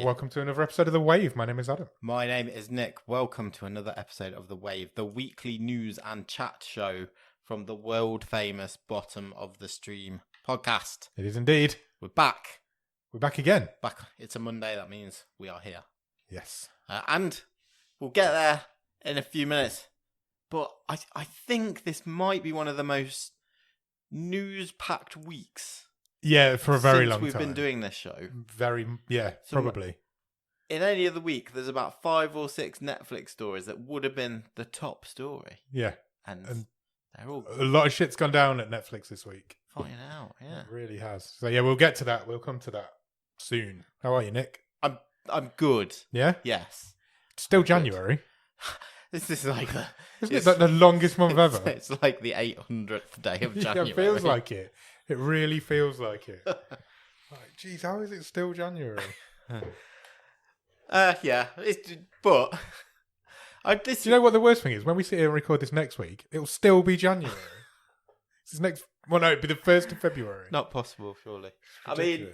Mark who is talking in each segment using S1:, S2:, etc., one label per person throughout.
S1: Welcome to another episode of The Wave. My name is Adam.
S2: My name is Nick. Welcome to another episode of The Wave, the weekly news and chat show from the world famous Bottom of the Stream podcast.
S1: It is indeed.
S2: We're back.
S1: We're back again.
S2: Back. It's a Monday. That means we are here.
S1: Yes.
S2: And we'll get there in a few minutes. But I think this might be one of the most news-packed weeks.
S1: Yeah, for a very long time.
S2: Since we've been doing this show.
S1: Probably.
S2: In any other week, there's about 5 or 6 Netflix stories that would have been the top story.
S1: Yeah.
S2: And they're all...
S1: A lot of shit's gone down at Netflix this week.
S2: Flying out, yeah.
S1: It really has. So yeah, we'll get to that. We'll come to that soon. How are you, Nick?
S2: I'm good.
S1: Yeah?
S2: Yes.
S1: Still January.
S2: This is like
S1: Isn't it like the longest month ever?
S2: It's like the 800th day of January.
S1: Yeah, it feels like it. It really feels like it. Like, geez, how is it still January?
S2: Yeah. But...
S1: Do you know what the worst thing is? When we sit here and record this next week, it'll still be January. This next... Well, no, it'll be the 1st of February.
S2: Not possible, surely. I mean,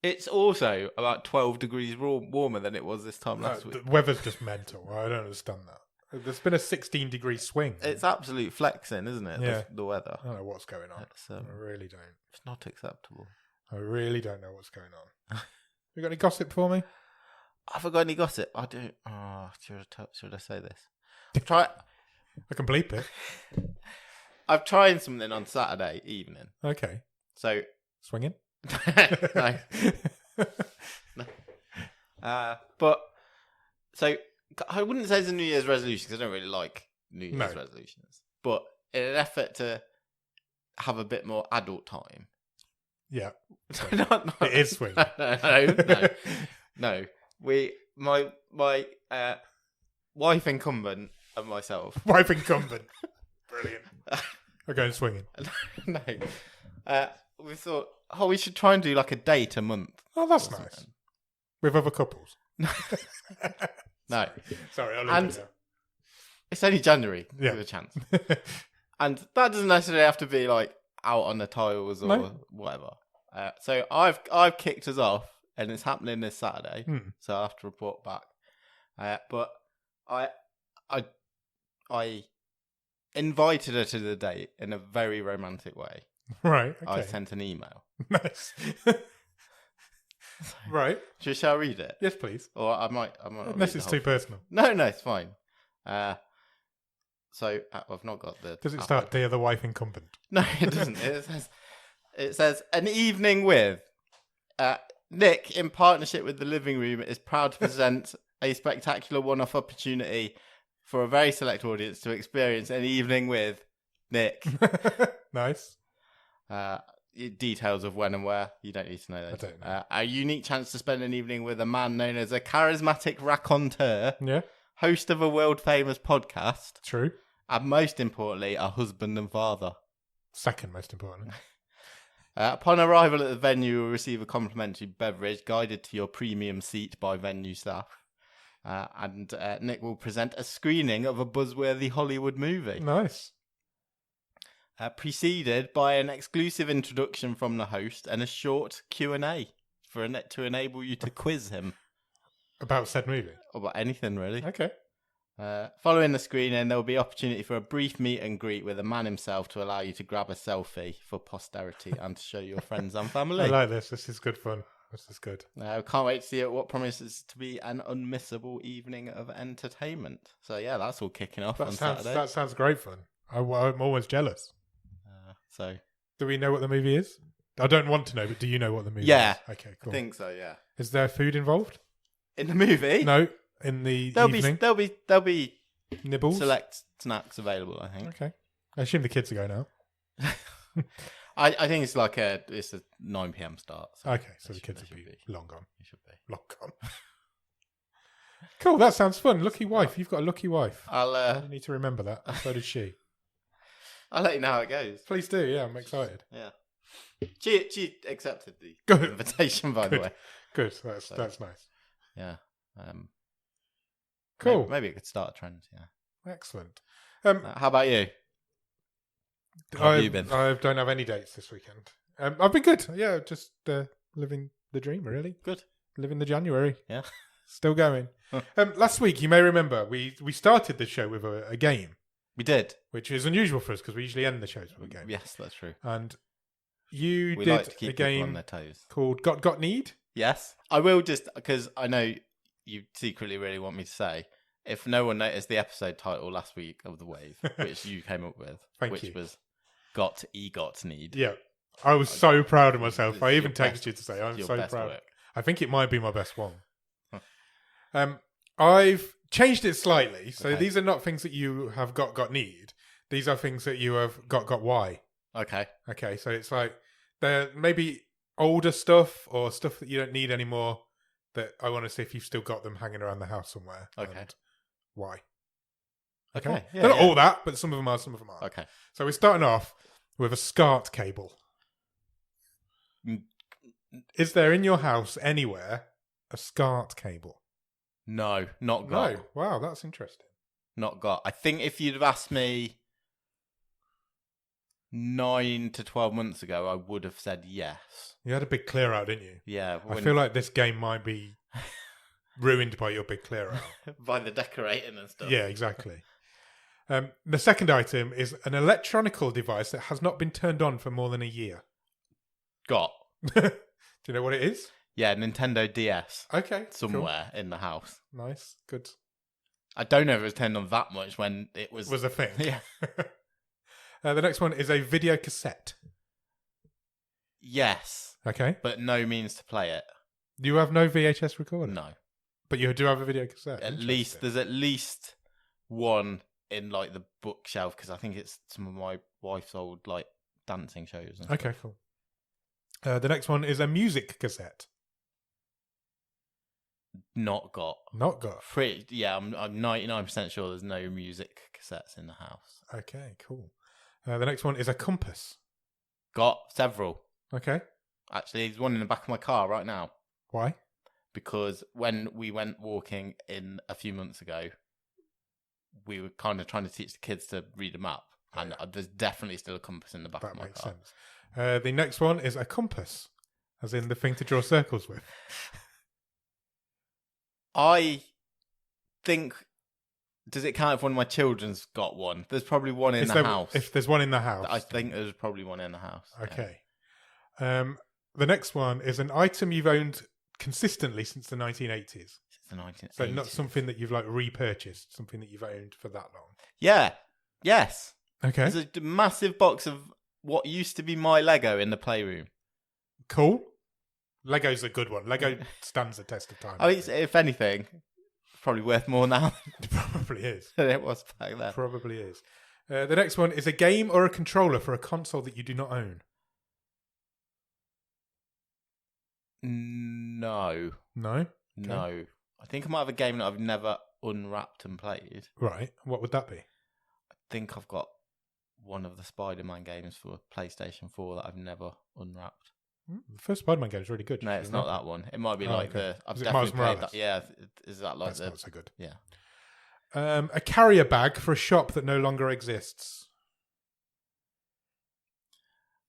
S2: it's also about 12 degrees warmer than it was this time last week.
S1: The weather's just mental. I don't understand that. There's been a 16-degree swing.
S2: It's absolute flexing, isn't it?
S1: Yeah.
S2: The weather.
S1: I don't know what's going on. I really don't.
S2: It's not acceptable.
S1: I really don't know what's going on. You got any gossip for me?
S2: Have I got any gossip? I don't. Oh, should I say this?
S1: I can bleep it.
S2: I've tried something on Saturday evening.
S1: Okay.
S2: So
S1: swinging?
S2: No. But so I wouldn't say it's a New Year's resolution because I don't really like New Year's resolutions. But in an effort to have a bit more adult time.
S1: Yeah.
S2: It
S1: is swinging.
S2: No. My wife incumbent and myself.
S1: Wife incumbent. Brilliant. We're going swinging.
S2: No. We thought, we should try and do like a date a month.
S1: Oh, that's nice. With other couples.
S2: No.
S1: Sorry, I'll leave it now.
S2: It's only January.
S1: Yeah.
S2: Give it a chance. And that doesn't necessarily have to be like out on the tiles or whatever. So I've kicked us off, and it's happening this Saturday. So I'll have to report back. But I invited her to the date in a very romantic way.
S1: Right. Okay.
S2: I sent an email.
S1: Nice. Right.
S2: Shall I read it?
S1: Yes, please.
S2: Or I might.
S1: Unless it's too personal.
S2: No, it's fine. So I've not got the.
S1: Does it start "Dear the wife incumbent"?
S2: No, it doesn't. It says an evening with Nick in partnership with the Living Room is proud to present a spectacular one-off opportunity for a very select audience to experience an evening with Nick.
S1: Nice.
S2: Details of when and where, you don't need to know those.
S1: I don't know.
S2: A unique chance to spend an evening with a man known as a charismatic raconteur, host of a world-famous podcast.
S1: True.
S2: And most importantly, a husband and father.
S1: Second most important.
S2: Upon arrival at the venue, you will receive a complimentary beverage guided to your premium seat by venue staff. And Nick will present a screening of a buzzworthy Hollywood movie.
S1: Nice.
S2: Preceded by an exclusive introduction from the host and a short Q&A to enable you to quiz him.
S1: About said movie?
S2: About anything, really.
S1: Okay.
S2: Following the screening, there will be opportunity for a brief meet and greet with the man himself to allow you to grab a selfie for posterity and to show your friends and family.
S1: I like this. This is good fun. This is good.
S2: Can't wait to see what promises to be an unmissable evening of entertainment. So, yeah, that's all kicking off on Saturday.
S1: That sounds great fun. I'm almost jealous.
S2: Do
S1: we know what the movie is? I don't want to know, but do you know what the movie is?
S2: Yeah.
S1: Okay, cool.
S2: I think so, yeah.
S1: Is there food involved?
S2: In the movie?
S1: No, in the evening.
S2: There'll be
S1: nibbles?
S2: Select snacks available, I think.
S1: Okay. I assume the kids are going out.
S2: I think it's like it's a 9 p.m. start.
S1: So okay, so the kids will be long gone.
S2: You should be.
S1: Long gone. Cool, that sounds fun. Lucky wife. You've got a lucky wife. I need to remember that. So did she.
S2: I'll let you know how it goes.
S1: Please do, yeah, I'm excited.
S2: Yeah. She accepted the invitation, by the way.
S1: Good, that's nice.
S2: Yeah.
S1: Cool.
S2: Maybe it could start a trend, yeah.
S1: Excellent.
S2: How about you? How have you been?
S1: I don't have any dates this weekend. I've been good. Yeah, just living the dream, really.
S2: Good.
S1: Living the January.
S2: Yeah.
S1: Still going. Last week, you may remember, we started the show with a game.
S2: We did.
S1: Which is unusual for us because we usually end the shows with a game.
S2: Yes, that's true.
S1: And we
S2: like
S1: did
S2: to keep
S1: a
S2: people on
S1: game
S2: their toes.
S1: called Got Need.
S2: Yes. I will just, because I know you secretly really want me to say, if no one noticed the episode title last week of The Wave, which you came up with, which was Got EGOT Need.
S1: Yeah. I was so proud of myself. I even texted
S2: best,
S1: you to say I'm
S2: your
S1: so
S2: best
S1: proud.
S2: Work.
S1: I think it might be my best one. I've changed it slightly. So these are not things that you have got need. These are things that you have got why.
S2: Okay.
S1: Okay, so it's like they're maybe older stuff or stuff that you don't need anymore that I want to see if you've still got them hanging around the house somewhere.
S2: Okay.
S1: And why?
S2: Okay. Yeah,
S1: they're not all that, but some of them are, some of them aren't.
S2: Okay.
S1: So we're starting off with a SCART cable. Is there in your house anywhere a SCART cable?
S2: No, not got.
S1: No. Wow, that's interesting.
S2: Not got. I think if you'd have asked me 9 to 12 months ago, I would have said yes.
S1: You had a big clear out, didn't you?
S2: Yeah.
S1: I feel like this game might be ruined by your big clear out.
S2: By the decorating and stuff.
S1: Yeah, exactly. The second item is an electronical device that has not been turned on for more than a year.
S2: Got.
S1: Do you know what it is?
S2: Yeah, Nintendo DS.
S1: Okay.
S2: Somewhere in the house.
S1: Nice. Good.
S2: I don't know if it was turned on that much when it was
S1: a thing.
S2: Yeah.
S1: The next one is a video cassette.
S2: Yes.
S1: Okay.
S2: But no means to play it.
S1: Do you have no VHS recorder?
S2: No.
S1: But you do have a video cassette.
S2: There's at least one in like the bookshelf because I think it's some of my wife's old like dancing shows. And
S1: okay, cool. The next one is a music cassette.
S2: Not got.
S1: Not got.
S2: I'm 99% sure there's no music cassettes in the house.
S1: Okay, cool. The next one is a compass.
S2: Got several.
S1: Okay.
S2: Actually, there's one in the back of my car right now.
S1: Why?
S2: Because when we went walking in a few months ago, we were kind of trying to teach the kids to read a map. And there's definitely still a compass in the back of my car. That makes
S1: sense. The next one is a compass, as in the thing to draw circles with.
S2: I think... Does it count if one of my children's got one? There's probably one in the house.
S1: If there's one in the house.
S2: I think there's probably one in the house.
S1: Okay. Yeah. The next one is an item you've owned consistently since the 1980s.
S2: Since the 1980s.
S1: So not something that you've like repurchased, something that you've owned for that long.
S2: Yeah. Yes.
S1: Okay.
S2: There's a massive box of what used to be my Lego in the playroom.
S1: Cool. Lego's a good one. Lego stands the test of time.
S2: I mean, if anything... Probably worth more now.
S1: It probably is.
S2: Than it was back then.
S1: Probably is. The next one is a game or a controller for a console that you do not own.
S2: No.
S1: No? Okay.
S2: No. I think I might have a game that I've never unwrapped and played.
S1: Right. What would that be?
S2: I think I've got one of the Spider-Man games for PlayStation 4 that I've never unwrapped.
S1: The first Spider-Man game is really good.
S2: No, it's not that one. It might be I've
S1: is
S2: definitely played that. Yeah, is that like
S1: That's not so good.
S2: Yeah.
S1: A carrier bag for a shop that no longer exists.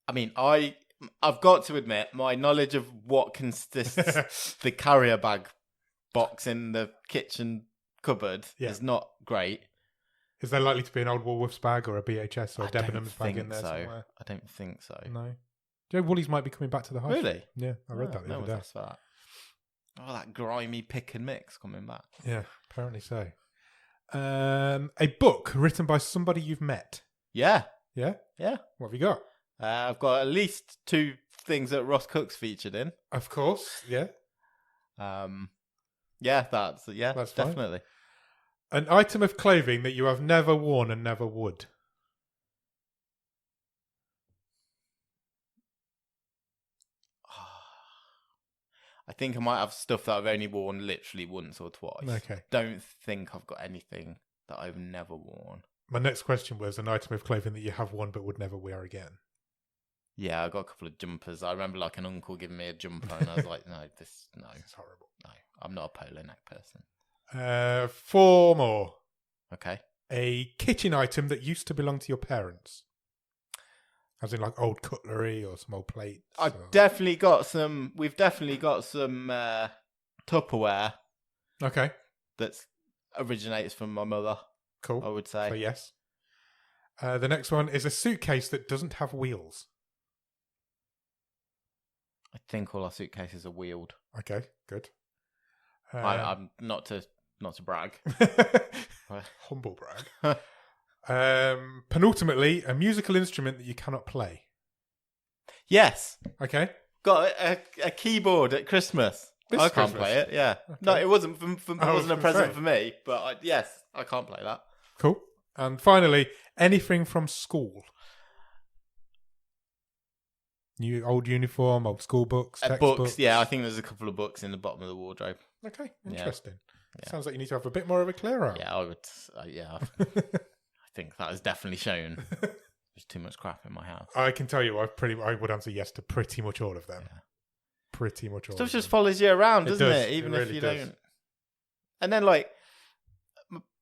S2: I mean, I've got to admit, my knowledge of what consists the carrier bag box in the kitchen cupboard is not great.
S1: Is there likely to be an old Woolworths bag or a BHS or a Debenhams bag in there somewhere?
S2: I don't think so.
S1: No. Do you know Woolies might be coming back to the high street?
S2: Really?
S1: Yeah, I read that the other day.
S2: That. Oh, that grimy pick and mix coming back.
S1: Yeah, apparently so. A book written by somebody you've met.
S2: Yeah.
S1: Yeah?
S2: Yeah.
S1: What have you got?
S2: I've got at least 2 things that Ross Cook's featured in.
S1: Of course, yeah.
S2: Yeah, that's definitely.
S1: Fine. An item of clothing that you have never worn and never would.
S2: I think I might have stuff that I've only worn literally once or twice.
S1: Okay.
S2: Don't think I've got anything that I've never worn.
S1: My next question was an item of clothing that you have worn but would never wear again.
S2: Yeah, I got a couple of jumpers. I remember like an uncle giving me a jumper and I was like, no. This is
S1: horrible.
S2: No, I'm not a polo neck person.
S1: 4 more.
S2: Okay.
S1: A kitchen item that used to belong to your parents. As in like old cutlery or some old plates.
S2: We've definitely got some Tupperware
S1: Okay.
S2: that originates from my mother,
S1: Cool.
S2: I would say.
S1: So yes. The next one is a suitcase that doesn't have wheels.
S2: I think all our suitcases are wheeled.
S1: Okay, good.
S2: I'm not to brag.
S1: Humble brag. Penultimately, a musical instrument that you cannot play.
S2: Yes.
S1: Okay.
S2: Got a keyboard at Christmas. I can't play it. Yeah. Okay. No, it wasn't it wasn't a present for me, but yes, I can't play that.
S1: Cool. And finally, anything from school. New old uniform, old school books, textbooks.
S2: Books. Yeah, I think there's a couple of books in the bottom of the wardrobe.
S1: Okay, interesting.
S2: Yeah.
S1: Sounds like you need to have a bit more of a clear out.
S2: Yeah, I would. Yeah, I think that is definitely shown. There's too much crap in my house.
S1: I can tell you, I would answer yes to pretty much all of them. Yeah. Pretty much all.
S2: Stuff just follows you around, doesn't it?
S1: Even if you don't.
S2: And then, like,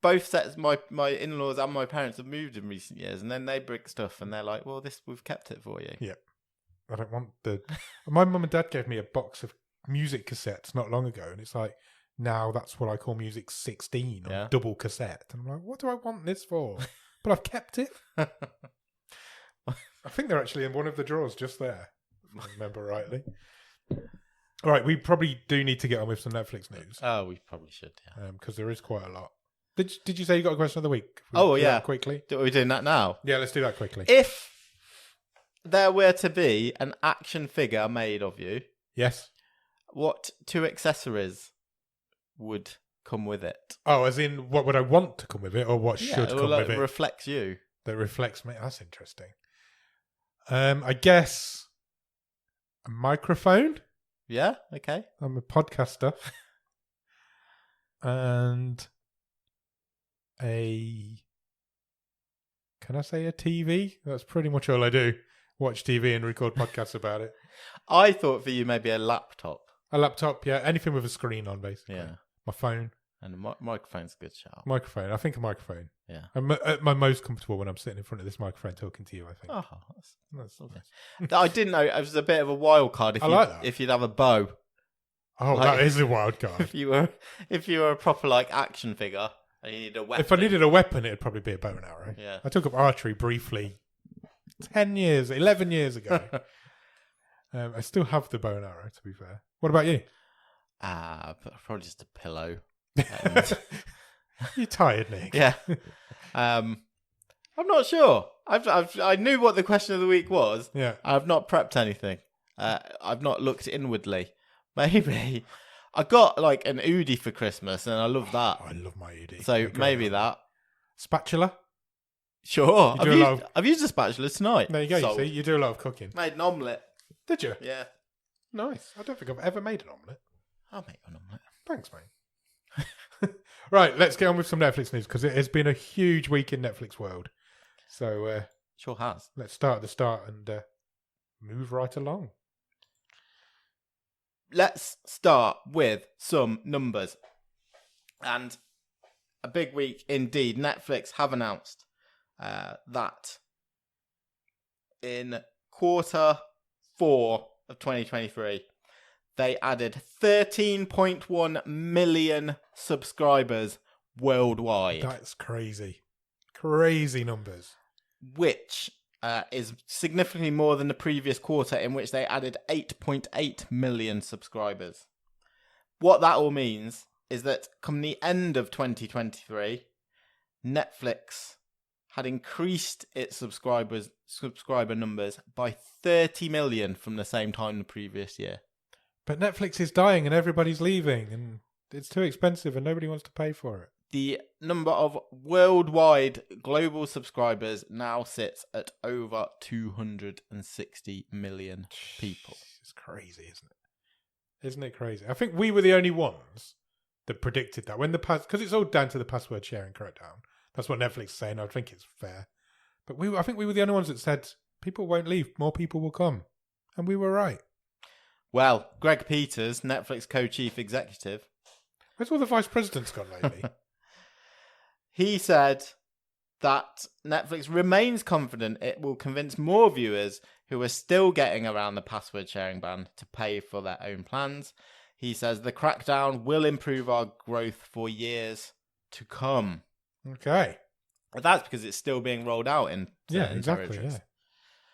S2: both sets, my in-laws and my parents have moved in recent years, and then they bring stuff, and they're like, "Well, we've kept it for you."
S1: Yeah. I don't want the. My mum and dad gave me a box of music cassettes not long ago, and it's like now that's what I call music 16 on double cassette, and I'm like, what do I want this for? But I've kept it. I think they're actually in one of the drawers just there, if I remember rightly. All right, we probably do need to get on with some Netflix news.
S2: Oh, we probably should, yeah,
S1: because there is quite a lot. Did you say you got a question of the week? Quickly.
S2: Are we doing that now?
S1: Yeah, let's do that quickly.
S2: If there were to be an action figure made of you,
S1: yes,
S2: what 2 accessories would come with it?
S1: Oh, as in, what would I want to come with it, or what should come with it?
S2: Reflects you.
S1: That reflects me. That's interesting. I guess a microphone.
S2: Yeah. Okay.
S1: I'm a podcaster. And can I say a TV? That's pretty much all I do. Watch TV and record podcasts about it.
S2: I thought for you maybe a laptop.
S1: A laptop, yeah. Anything with a screen on, basically.
S2: Yeah.
S1: My phone.
S2: And a microphone's a good shout.
S1: Microphone. I think a microphone.
S2: Yeah.
S1: I'm at my most comfortable when I'm sitting in front of this microphone talking to you, I think.
S2: Oh,
S1: that's lovely.
S2: I didn't know. It was a bit of a wild card if you'd have a bow.
S1: Oh, that is a wild card.
S2: If you were a proper like action figure and you needed a weapon.
S1: If I needed a weapon, it'd probably be a bow and arrow.
S2: Yeah.
S1: I took up archery briefly 11 years ago. I still have the bow and arrow, to be fair. What about you?
S2: Probably just a pillow.
S1: You're tired, Nick.
S2: Yeah. I'm not sure. I knew what the question of the week was.
S1: Yeah.
S2: I've not prepped anything. I've not looked inwardly. Maybe I got like an Oodie for Christmas, and I love that.
S1: Oh, I love my Oodie.
S2: So maybe that
S1: spatula.
S2: Sure. I've used a spatula tonight.
S1: There you go. You see, you do a lot of cooking.
S2: Made an omelette.
S1: Did you?
S2: Yeah.
S1: Nice. I don't think I've ever made an omelette.
S2: I'll make an omelette.
S1: Thanks, mate. Right, let's get on with some Netflix news because it has been a huge week in Netflix world. So,
S2: sure has.
S1: Let's start at the start and move right along.
S2: Let's start with some numbers. And a big week indeed. Netflix have announced that in quarter 4 of 2023, they added 13.1 million subscribers worldwide.
S1: That's crazy. Crazy numbers.
S2: Which is significantly more than the previous quarter, in which they added 8.8 million subscribers. What that all means is that come the end of 2023, Netflix had increased its subscriber numbers by 30 million from the same time the previous year.
S1: But Netflix is dying and everybody's leaving and it's too expensive and nobody wants to pay for it.
S2: The number of worldwide global subscribers now sits at over 260 million people.
S1: It's crazy, isn't it? Isn't it crazy? I think we were the only ones that predicted that when because it's all down to the password sharing crackdown. That's what Netflix is saying. I think it's fair. But I think we were the only ones that said people won't leave, more people will come. And we were right.
S2: Well, Greg Peters, Netflix co-chief executive.
S1: Where's all the vice presidents gone lately?
S2: He said that Netflix remains confident it will convince more viewers who are still getting around the password sharing ban to pay for their own plans. He says the crackdown will improve our growth for years to come.
S1: Okay.
S2: But that's because it's still being rolled out in
S1: exactly.
S2: territories.
S1: Yeah.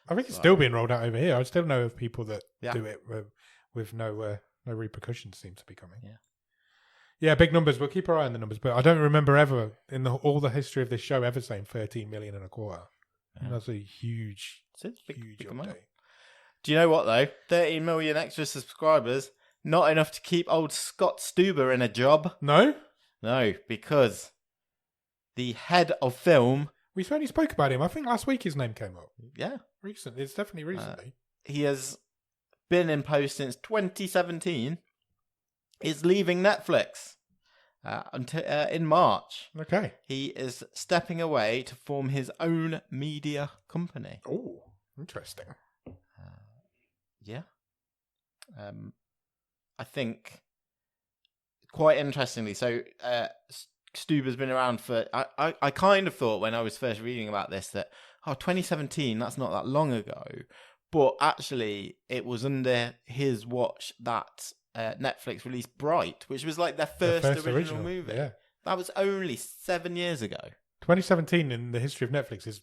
S1: I think it's still being rolled out over here. I still know of people that do it with no repercussions seem to be coming.
S2: Yeah.
S1: Yeah, big numbers. We'll keep our eye on the numbers, but I don't remember ever in all the history of this show ever saying 13 million and a quarter. Yeah. That's a huge update.
S2: Amount. Do you know what though? 13 million extra subscribers, not enough to keep old Scott Stuber in a job.
S1: No,
S2: because the head of film.
S1: We certainly spoke about him. I think last week his name came up.
S2: Yeah,
S1: recently. It's definitely recently.
S2: He has been in post since 2017. Is leaving Netflix until in March.
S1: Okay.
S2: He is stepping away to form his own media company.
S1: Oh, interesting.
S2: Yeah. I think quite interestingly. So Stuber's been around for. I kind of thought when I was first reading about this that 2017. That's not that long ago, but actually it was under his watch that. Netflix released Bright, which was like their first original movie.
S1: Yeah.
S2: That was only 7 years ago.
S1: 2017 in the history of Netflix is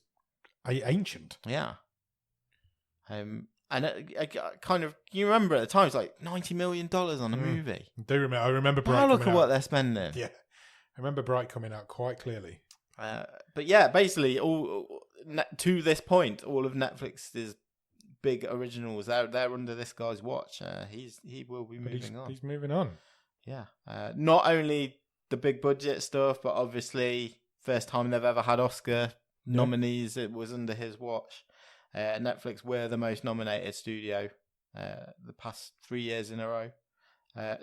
S1: ancient.
S2: Yeah. And kind of, you remember at the time, it's like $90 million on a movie.
S1: I do remember. I remember Bright.
S2: Now look at what they're spending.
S1: Yeah. I remember Bright coming out quite clearly.
S2: But yeah, basically, to this point, all of Netflix's big originals, they're under this guy's watch. He will be moving on.
S1: He's moving on.
S2: Yeah. Not only the big budget stuff, but obviously first time they've ever had Oscar nominees. It was under his watch. Netflix were the most nominated studio the past 3 years in a row.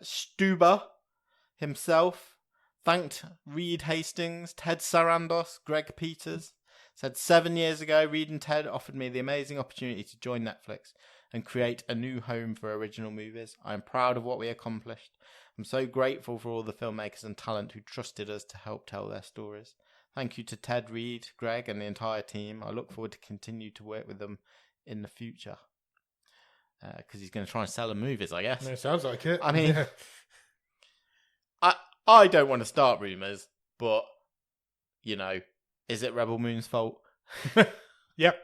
S2: Stuber himself thanked Reed Hastings, Ted Sarandos, Greg Peters. Said 7 years ago, Reed and Ted offered me the amazing opportunity to join Netflix and create a new home for original movies. I am proud of what we accomplished. I'm so grateful for all the filmmakers and talent who trusted us to help tell their stories. Thank you to Ted, Reed, Greg, and the entire team. I look forward to continue to work with them in the future. Because he's going to try and sell them movies, I guess.
S1: It sounds like it.
S2: I mean, I don't want to start rumours, but, you know, is it Rebel Moon's fault?
S1: Yep.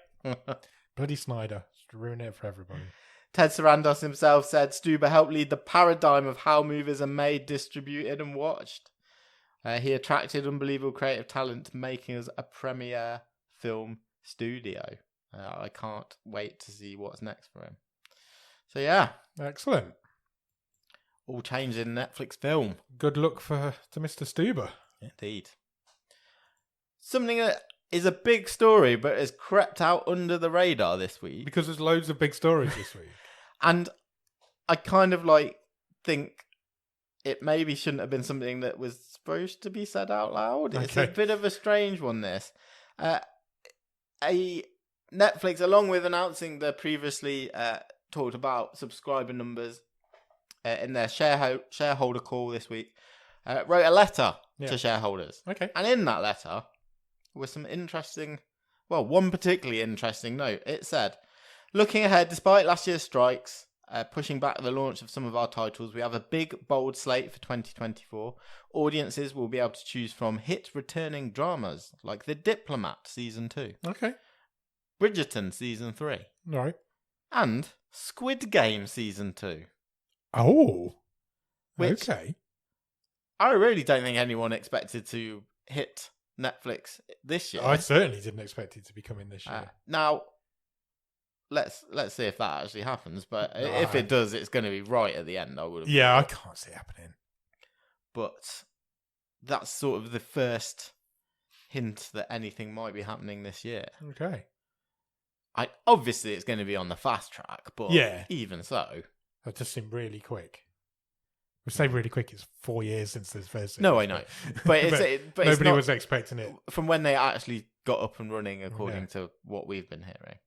S1: Bloody Snyder. Just ruin it for everybody.
S2: Ted Sarandos himself said Stuber helped lead the paradigm of how movies are made, distributed, and watched. He attracted unbelievable creative talent, making us a premier film studio. I can't wait to see what's next for him. So yeah.
S1: Excellent.
S2: All change in Netflix film.
S1: Good luck to Mr. Stuber.
S2: Indeed. Something that is a big story, but has crept out under the radar this week.
S1: Because there's loads of big stories this week.
S2: And I kind of think it maybe shouldn't have been something that was supposed to be said out loud. Okay. It's a bit of a strange one, this. A Netflix, along with announcing the previously talked about subscriber numbers in their shareholder call this week, wrote a letter to shareholders.
S1: Okay.
S2: And in that letter was some one particularly interesting note. It said, looking ahead, despite last year's strikes, pushing back the launch of some of our titles, we have a big, bold slate for 2024. Audiences will be able to choose from hit returning dramas like The Diplomat Season 2.
S1: Okay.
S2: Bridgerton Season 3.
S1: All right.
S2: And Squid Game Season 2.
S1: Oh. Okay.
S2: I really don't think anyone expected to hit Netflix this year.
S1: I certainly didn't expect it to be coming this year.
S2: Now, let's see if that actually happens. But if it does, it's going to be right at the end.
S1: I can't see it happening.
S2: But that's sort of the first hint that anything might be happening this year.
S1: Okay.
S2: Obviously it's going to be on the fast track, but even so,
S1: that just seemed really quick. We say really quick. It's 4 years since this first.
S2: No, I know, but
S1: but nobody was expecting it
S2: from when they actually got up and running, according to what we've been hearing.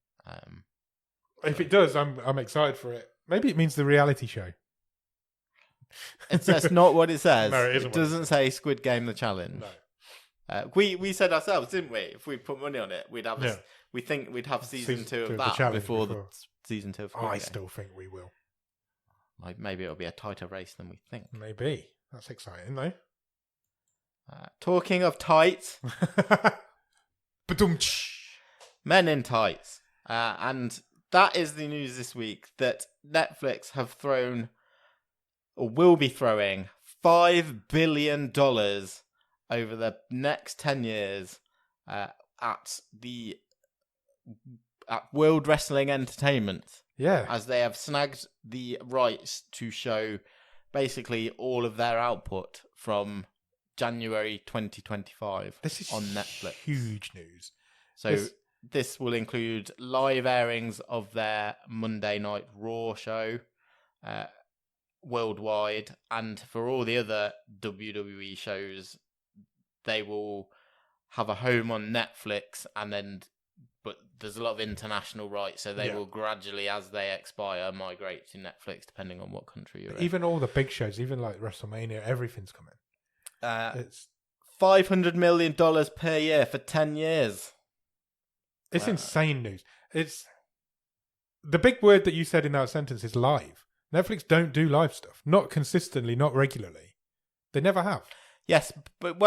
S1: If it does, I'm excited for it. Maybe it means the reality show.
S2: That's not what it says.
S1: No,
S2: it doesn't say Squid Game the challenge.
S1: No.
S2: We said ourselves, didn't we? If we put money on it, we'd have. We think we'd have season 2 of that before the season 2 of Squid Game.
S1: I still think we will.
S2: maybe it'll be a tighter race than we think.
S1: Maybe. That's exciting, though.
S2: Talking of tights, Men in Tights. And that is the news this week, that Netflix have thrown, or will be throwing, $5 billion over the next 10 years at World Wrestling Entertainment.
S1: Yeah.
S2: As they have snagged the rights to show basically all of their output from January 2025 on Netflix.
S1: Huge news.
S2: So this will include live airings of their Monday Night Raw show worldwide, and for all the other WWE shows, they will have a home on Netflix, but there's a lot of international rights, so they will gradually, as they expire, migrate to Netflix, depending on what country you're in.
S1: Even all the big shows, even like WrestleMania, everything's coming. It's
S2: $500 million per year for 10 years.
S1: It's insane news. It's the big word that you said in that sentence is live. Netflix don't do live stuff. Not consistently, not regularly. They never have.
S2: Yes, but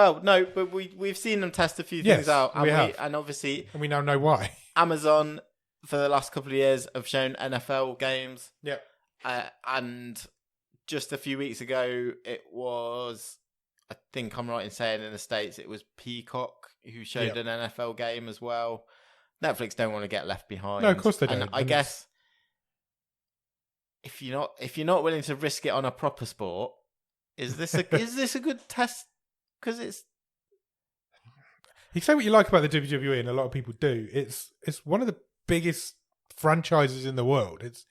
S2: we've seen them test a few things out, and obviously,
S1: and we now know why.
S2: Amazon for the last couple of years have shown NFL games.
S1: Yep.
S2: And just a few weeks ago, it was, I think I'm right in saying, in the States, it was Peacock who showed an NFL game as well. Netflix don't want to get left behind.
S1: No, of course they don't.
S2: And I guess if you're not willing to risk it on a proper sport, is this a good test? Because it's,
S1: you say what you like about the WWE, and a lot of people do. It's one of the biggest franchises in the world. It's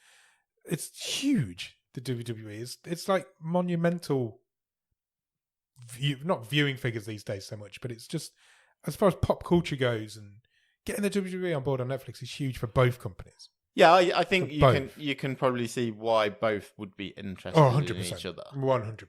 S1: huge. The WWE it's like monumental. Not viewing figures these days so much, but it's just, as far as pop culture goes, and getting the WWE on board on Netflix is huge for both companies.
S2: Yeah, I think you can probably see why both would be interested
S1: 100%,
S2: in each other.
S1: 100%.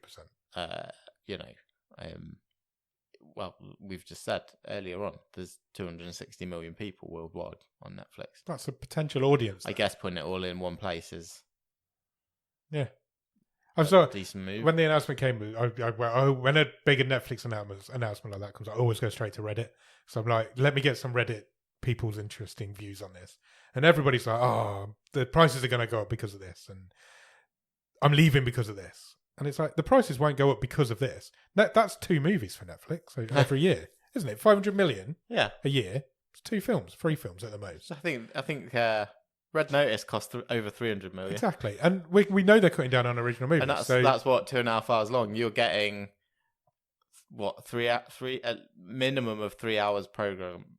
S2: Well, we've just said earlier on, there's 260 million people worldwide on Netflix.
S1: That's a potential audience.
S2: I guess putting it all in one place is
S1: a
S2: decent move.
S1: When the announcement came, when a bigger Netflix announcement like that comes, I always go straight to Reddit. So I'm like, let me get some Reddit people's interesting views on this. And everybody's like, oh, the prices are going to go up because of this. And I'm leaving because of this. And it's like, the prices won't go up because of this. That's 2 movies for Netflix every year, isn't it? 500 million a year. It's 2 films, 3 films at the most.
S2: I think Red Notice cost over 300 million.
S1: Exactly. And we know they're cutting down on original movies.
S2: And that's what, 2.5 hours long. You're getting, what, a minimum of 3 hours program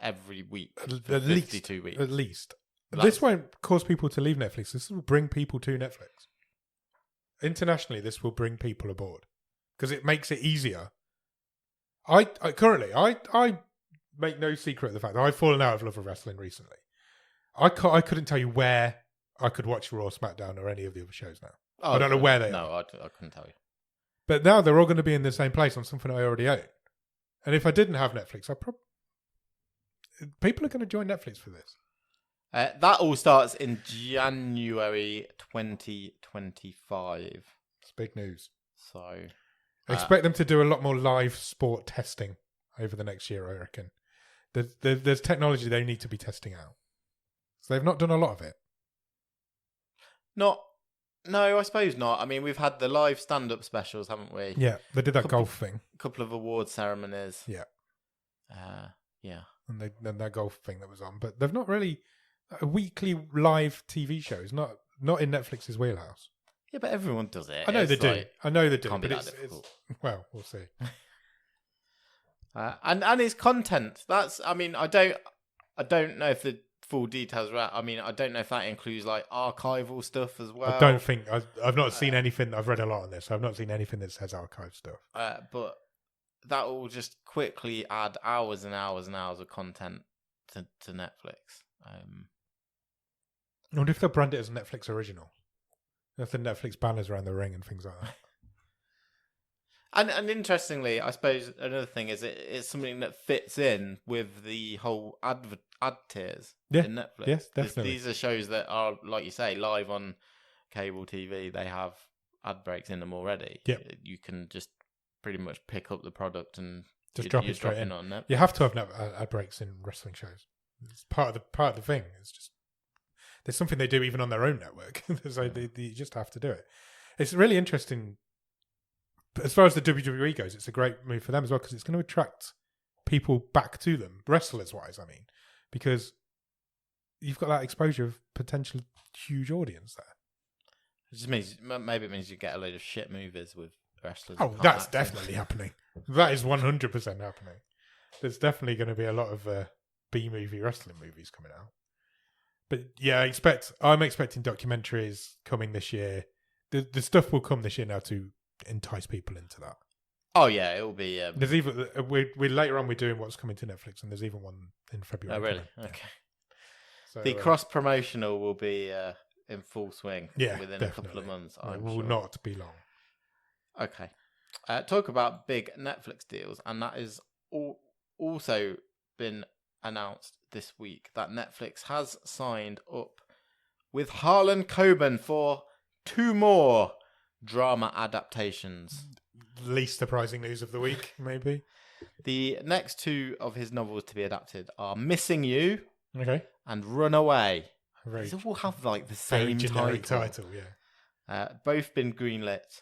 S2: every week for 52 weeks.
S1: At least. This won't cause people to leave Netflix. This will bring people to Netflix. Internationally, this will bring people aboard because it makes it easier. I currently make no secret of the fact that I've fallen out of love with wrestling recently. I couldn't tell you where I could watch Raw, SmackDown, or any of the other shows now. I don't know where they are.
S2: No, I couldn't tell you.
S1: But now they're all going to be in the same place on something I already own. And if I didn't have Netflix, people are going to join Netflix for this.
S2: That all starts in January 2025.
S1: It's big news.
S2: So
S1: I expect them to do a lot more live sport testing over the next year, I reckon. There's technology they need to be testing out. So they've not done a lot of it.
S2: No, I suppose not. I mean, we've had the live stand-up specials, haven't we?
S1: Yeah, they did that golf thing.
S2: A couple of award ceremonies.
S1: Yeah.
S2: Yeah.
S1: And that golf thing that was on. But they've not really... A weekly live TV show is not in Netflix's wheelhouse.
S2: Yeah, but everyone does it.
S1: I know they do. I know they do.
S2: Can't be
S1: but
S2: that difficult.
S1: Well, we'll see.
S2: And it's content. That's. I mean, I don't know if the full details are out. I mean, I don't know if that includes like archival stuff as well.
S1: I don't think I've not seen anything. I've read a lot on this. So I've not seen anything that says archive stuff.
S2: But that will just quickly add hours and hours and hours of content to Netflix.
S1: I wonder if they'll brand it as Netflix original. If the Netflix banners around the ring and things like that.
S2: And interestingly, I suppose another thing is it's something that fits in with the whole ad tiers in Netflix.
S1: Yes, definitely.
S2: These are shows that are, like you say, live on cable TV, they have ad breaks in them already.
S1: Yep.
S2: You can just pretty much pick up the product and
S1: just drop it straight in
S2: on Netflix.
S1: You have to have ad breaks in wrestling shows. It's part of the thing. It's just there's something they do even on their own network. So you just have to do it. It's really interesting. As far as the WWE goes, it's a great move for them as well because it's going to attract people back to them, wrestlers-wise, I mean, because you've got that exposure of potential huge audience there.
S2: It just means maybe it means you get a load of shit movies with wrestlers.
S1: Oh, that's definitely happening. That is 100% happening. There's definitely going to be a lot of B-movie wrestling movies coming out. But yeah, I'm expecting documentaries coming this year. The stuff will come this year now to entice people into that.
S2: Oh yeah, it will be.
S1: There's even we're later on. We're doing what's coming to Netflix, and there's even one in February.
S2: Oh really?
S1: Yeah.
S2: Okay.
S1: So,
S2: the cross promotional will be in full swing.
S1: Yeah,
S2: within
S1: definitely.
S2: a couple of months.
S1: It will not be long.
S2: Okay. Talk about big Netflix deals, and that is also been announced this week that Netflix has signed up with Harlan Coben for 2 more drama adaptations.
S1: Least surprising news of the week, maybe.
S2: The next 2 of his novels to be adapted are Missing You and Runaway. These all have like the same
S1: title, yeah.
S2: Both been greenlit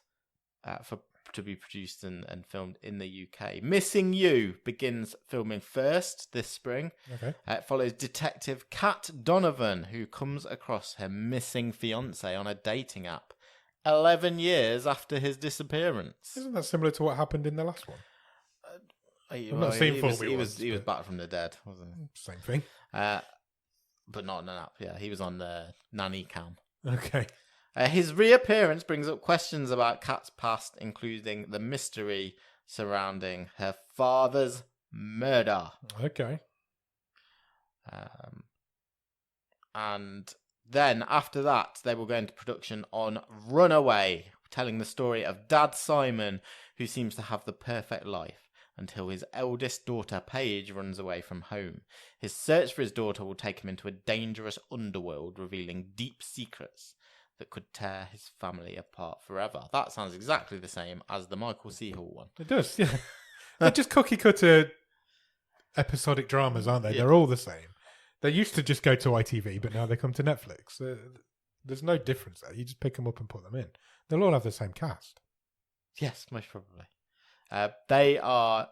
S2: to be produced and filmed in the UK. Missing You begins filming first this spring. It follows Detective Kat Donovan, who comes across her missing fiance on a dating app 11 years after his disappearance.
S1: Isn't that similar to what happened in the last one?
S2: I've
S1: not seen
S2: he was back from the dead, wasn't he?
S1: Same thing.
S2: But not on an app, yeah. He was on the nanny cam.
S1: Okay.
S2: His reappearance brings up questions about Kat's past, including the mystery surrounding her father's murder.
S1: Okay.
S2: And then after that, they will go into production on Runaway, telling the story of Dad Simon, who seems to have the perfect life until his eldest daughter, Paige, runs away from home. His search for his daughter will take him into a dangerous underworld, revealing deep secrets that could tear his family apart forever. That sounds exactly the same as the Michael C. Hall one.
S1: It does, yeah. They're just cookie-cutter episodic dramas, aren't they? Yeah. They're all the same. They used to just go to ITV, but now they come to Netflix. There's no difference there. You just pick them up and put them in. They'll all have the same cast.
S2: Yes, most probably. They are,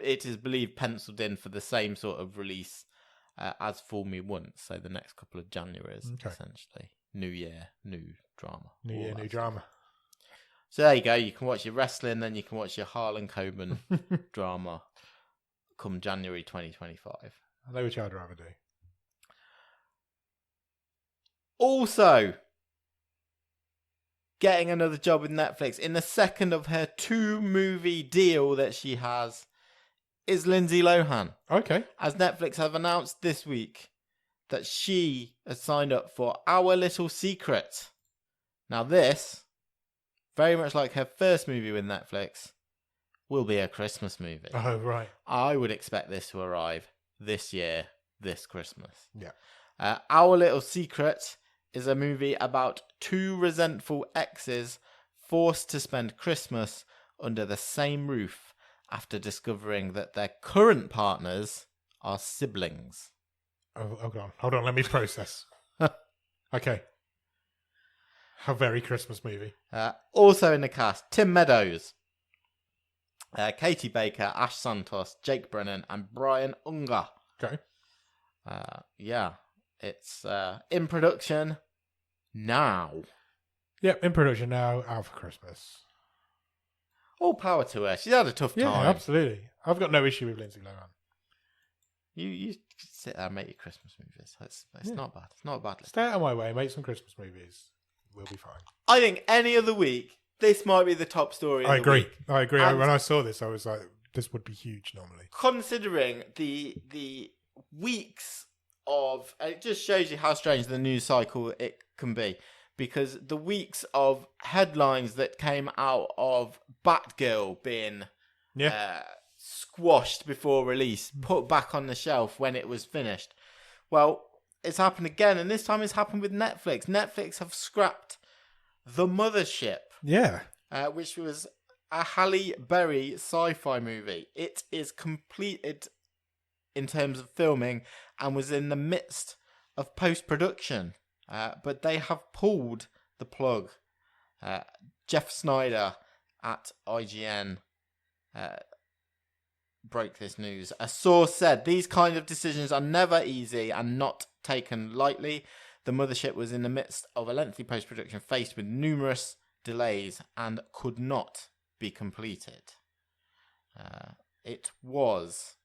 S2: it is believed, penciled in for the same sort of release as Fool Me Once, so the next couple of Januaries, essentially. New year, new drama.
S1: New year, new drama.
S2: So there you go. You can watch your wrestling, then you can watch your Harlan Coben drama come January 2025.
S1: I know which I'd rather do.
S2: Also, getting another job with Netflix in the second of her 2-movie deal that she has is Lindsay Lohan.
S1: Okay.
S2: As Netflix have announced this week that she has signed up for Our Little Secret. Now this, very much like her first movie with Netflix, will be a Christmas movie.
S1: Oh, right.
S2: I would expect this to arrive this year, this Christmas.
S1: Yeah.
S2: Our Little Secret is a movie about 2 resentful exes forced to spend Christmas under the same roof after discovering that their current partners are siblings.
S1: Oh, hold on, let me process. Okay. A very Christmas movie.
S2: Also in the cast, Tim Meadows, Katie Baker, Ash Santos, Jake Brennan, and Brian Unger.
S1: Okay.
S2: Yeah, it's in production now.
S1: Yep, in production now, out for Christmas.
S2: All power to her. She's had a tough time.
S1: Yeah, absolutely. I've got no issue with Lindsay Lohan.
S2: You sit there and make your Christmas movies. It's not bad. It's not bad.
S1: Stay out of my way, make some Christmas movies. We'll be fine.
S2: I think any other week, this might be the top story.
S1: I agree.
S2: Week.
S1: I agree. And when I saw this, I was like, this would be huge normally.
S2: Considering the weeks of, it just shows you how strange the news cycle it can be. Because the weeks of headlines that came out of Batgirl being squashed before release, put back on the shelf when it was finished. Well, it's happened again, and this time it's happened with Netflix. Netflix have scrapped The Mothership.
S1: Yeah.
S2: Which was a Halle Berry sci-fi movie. It is completed in terms of filming and was in the midst of post-production. But they have pulled the plug. Jeff Snyder at IGN broke this news. A source said, "These kinds of decisions are never easy and not taken lightly. The Mothership was in the midst of a lengthy post-production faced with numerous delays and could not be completed." It was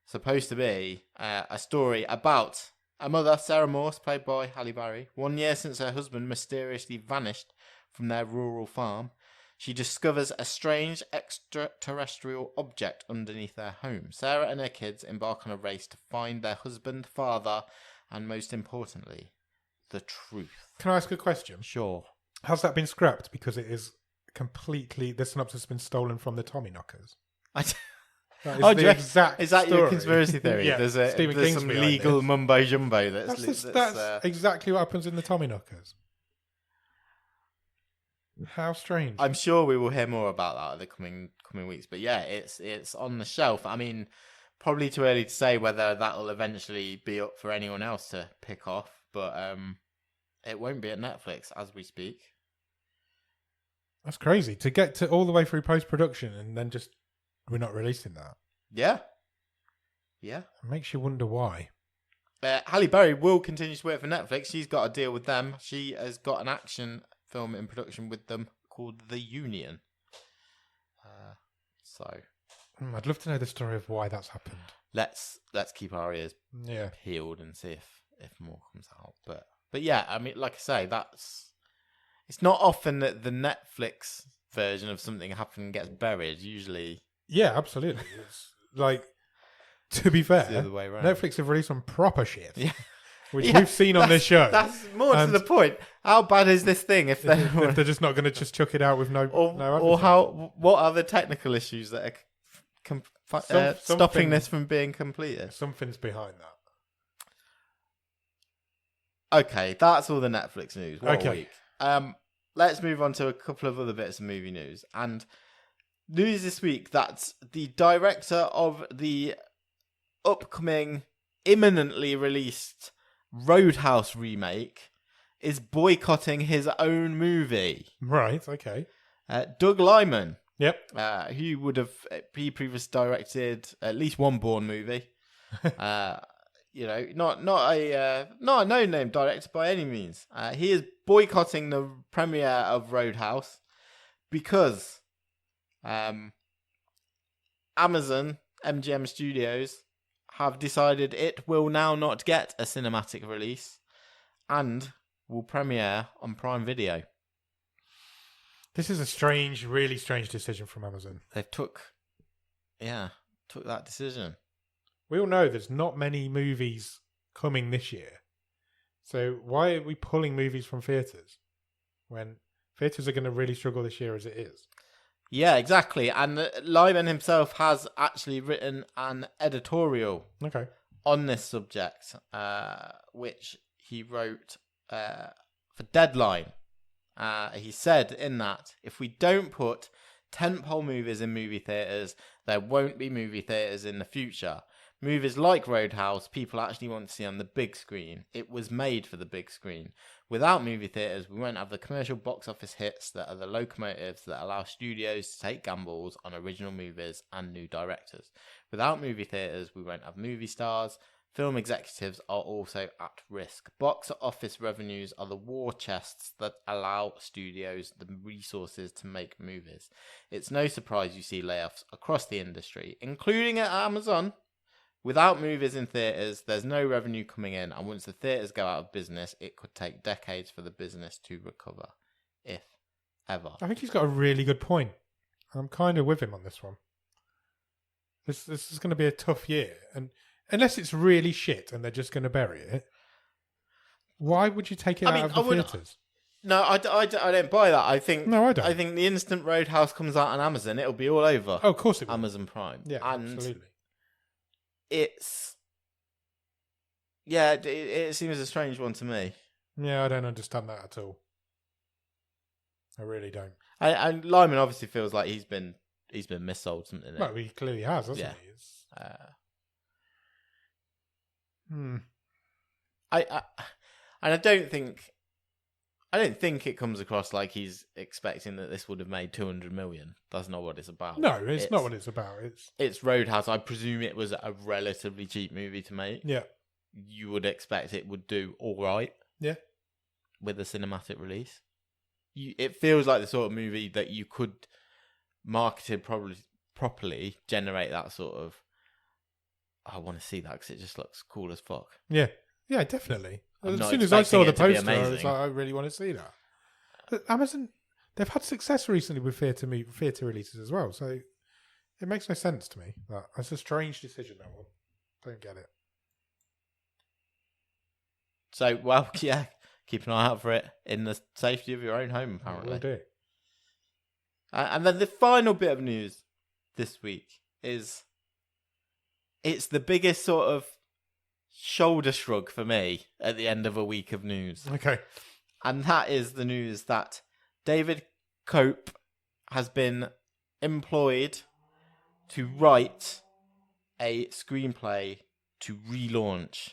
S2: supposed to be a story about a mother, Sarah Morse, played by Halle Berry. 1 year since her husband mysteriously vanished from their rural farm, she discovers a strange extraterrestrial object underneath their home. Sarah and her kids embark on a race to find their husband, father, and most importantly, the truth.
S1: Can I ask a question?
S2: Sure.
S1: Has that been scrapped because it is completely... The synopsis has been stolen from the Tommyknockers? That is the exact
S2: Is that
S1: story.
S2: Your conspiracy theory?
S1: Yeah,
S2: There's some legal mumbo-jumbo that's
S1: exactly what happens in the Tommyknockers. How strange.
S2: I'm sure we will hear more about that in the coming weeks. But yeah, it's on the shelf. I mean, probably too early to say whether that will eventually be up for anyone else to pick off. But it won't be at Netflix as we speak.
S1: That's crazy. To get to all the way through post-production and then just... We're not releasing that.
S2: Yeah. Yeah.
S1: It makes you wonder why.
S2: Halle Berry will continue to work for Netflix. She's got a deal with them. She has got an action film in production with them called The Union.
S1: I'd love to know the story of why that's happened.
S2: Let's keep our ears peeled and see if more comes out. But yeah, I mean, like I say, it's not often that the Netflix version of something happening gets buried. Usually,
S1: yeah, absolutely. It's like, to be fair,
S2: the other way around.
S1: Netflix have released some proper shit, which
S2: Yeah,
S1: we've seen on this show.
S2: That's more to the point. How bad is this thing if
S1: they're just not going to just chuck it out with no
S2: or what are the technical issues that are stopping this from being completed?
S1: Something's behind
S2: that. Okay, that's all the Netflix news. What a week. Let's move on to a couple of other bits of movie news. And news this week that the director of the upcoming, imminently released Roadhouse remake is boycotting his own movie.
S1: Right, okay.
S2: Doug Liman.
S1: Yep.
S2: He previously directed at least one Bourne movie. Not a no-name director by any means. He is boycotting the premiere of Roadhouse because Amazon, MGM Studios, have decided it will now not get a cinematic release and will premiere on Prime Video.
S1: This is really strange decision from Amazon.
S2: They took that decision.
S1: We all know there's not many movies coming this year. So why are we pulling movies from theatres when theatres are going to really struggle this year as it is?
S2: Yeah, exactly. And Lyman himself has actually written an editorial on this subject, which he wrote for Deadline. He said in that, if we don't put tentpole movies in movie theatres, there won't be movie theatres in the future. Movies like Roadhouse, people actually want to see on the big screen. It was made for the big screen. Without movie theatres, we won't have the commercial box office hits that are the locomotives that allow studios to take gambles on original movies and new directors. Without movie theatres, we won't have movie stars. Film executives are also at risk. Box office revenues are the war chests that allow studios the resources to make movies. It's no surprise you see layoffs across the industry, including at Amazon. Without movies in theatres, there's no revenue coming in, and once the theatres go out of business, it could take decades for the business to recover, if ever.
S1: I think he's got a really good point. I'm kind of with him on this one. This is going to be a tough year, and unless it's really shit and they're just going to bury it, why would you take it out of the theatres?
S2: No, I don't buy that. I think
S1: I don't.
S2: I think the instant Roadhouse comes out on Amazon, it'll be all over.
S1: Oh, of course it will.
S2: Amazon Prime.
S1: Yeah,
S2: and
S1: absolutely.
S2: It's Yeah, it seems a strange one to me.
S1: Yeah, I don't understand that at all. I really don't.
S2: And Lyman obviously feels like he's been missold something.
S1: Well, he clearly has, hasn't he?
S2: And I don't think it comes across like he's expecting that this would have made 200 million. That's not what it's about.
S1: No, it's not what it's about.
S2: It's Roadhouse. I presume it was a relatively cheap movie to make.
S1: Yeah.
S2: You would expect it would do all right.
S1: Yeah.
S2: With a cinematic release. It feels like the sort of movie that you could, marketed properly, generate that sort of, I want to see that because it just looks cool as fuck.
S1: Yeah. Yeah, definitely. As soon as I saw the poster, I was like, I really want to see that. But Amazon, they've had success recently with theatre releases as well, so it makes no sense to me. That's a strange decision, that one. Don't get it.
S2: So, well, yeah, keep an eye out for it in the safety of your own home, apparently.
S1: Will do.
S2: And then the final bit of news this week is, it's the biggest sort of shoulder shrug for me at the end of a week of news.
S1: Okay.
S2: And that is the news that David Cope has been employed to write a screenplay to relaunch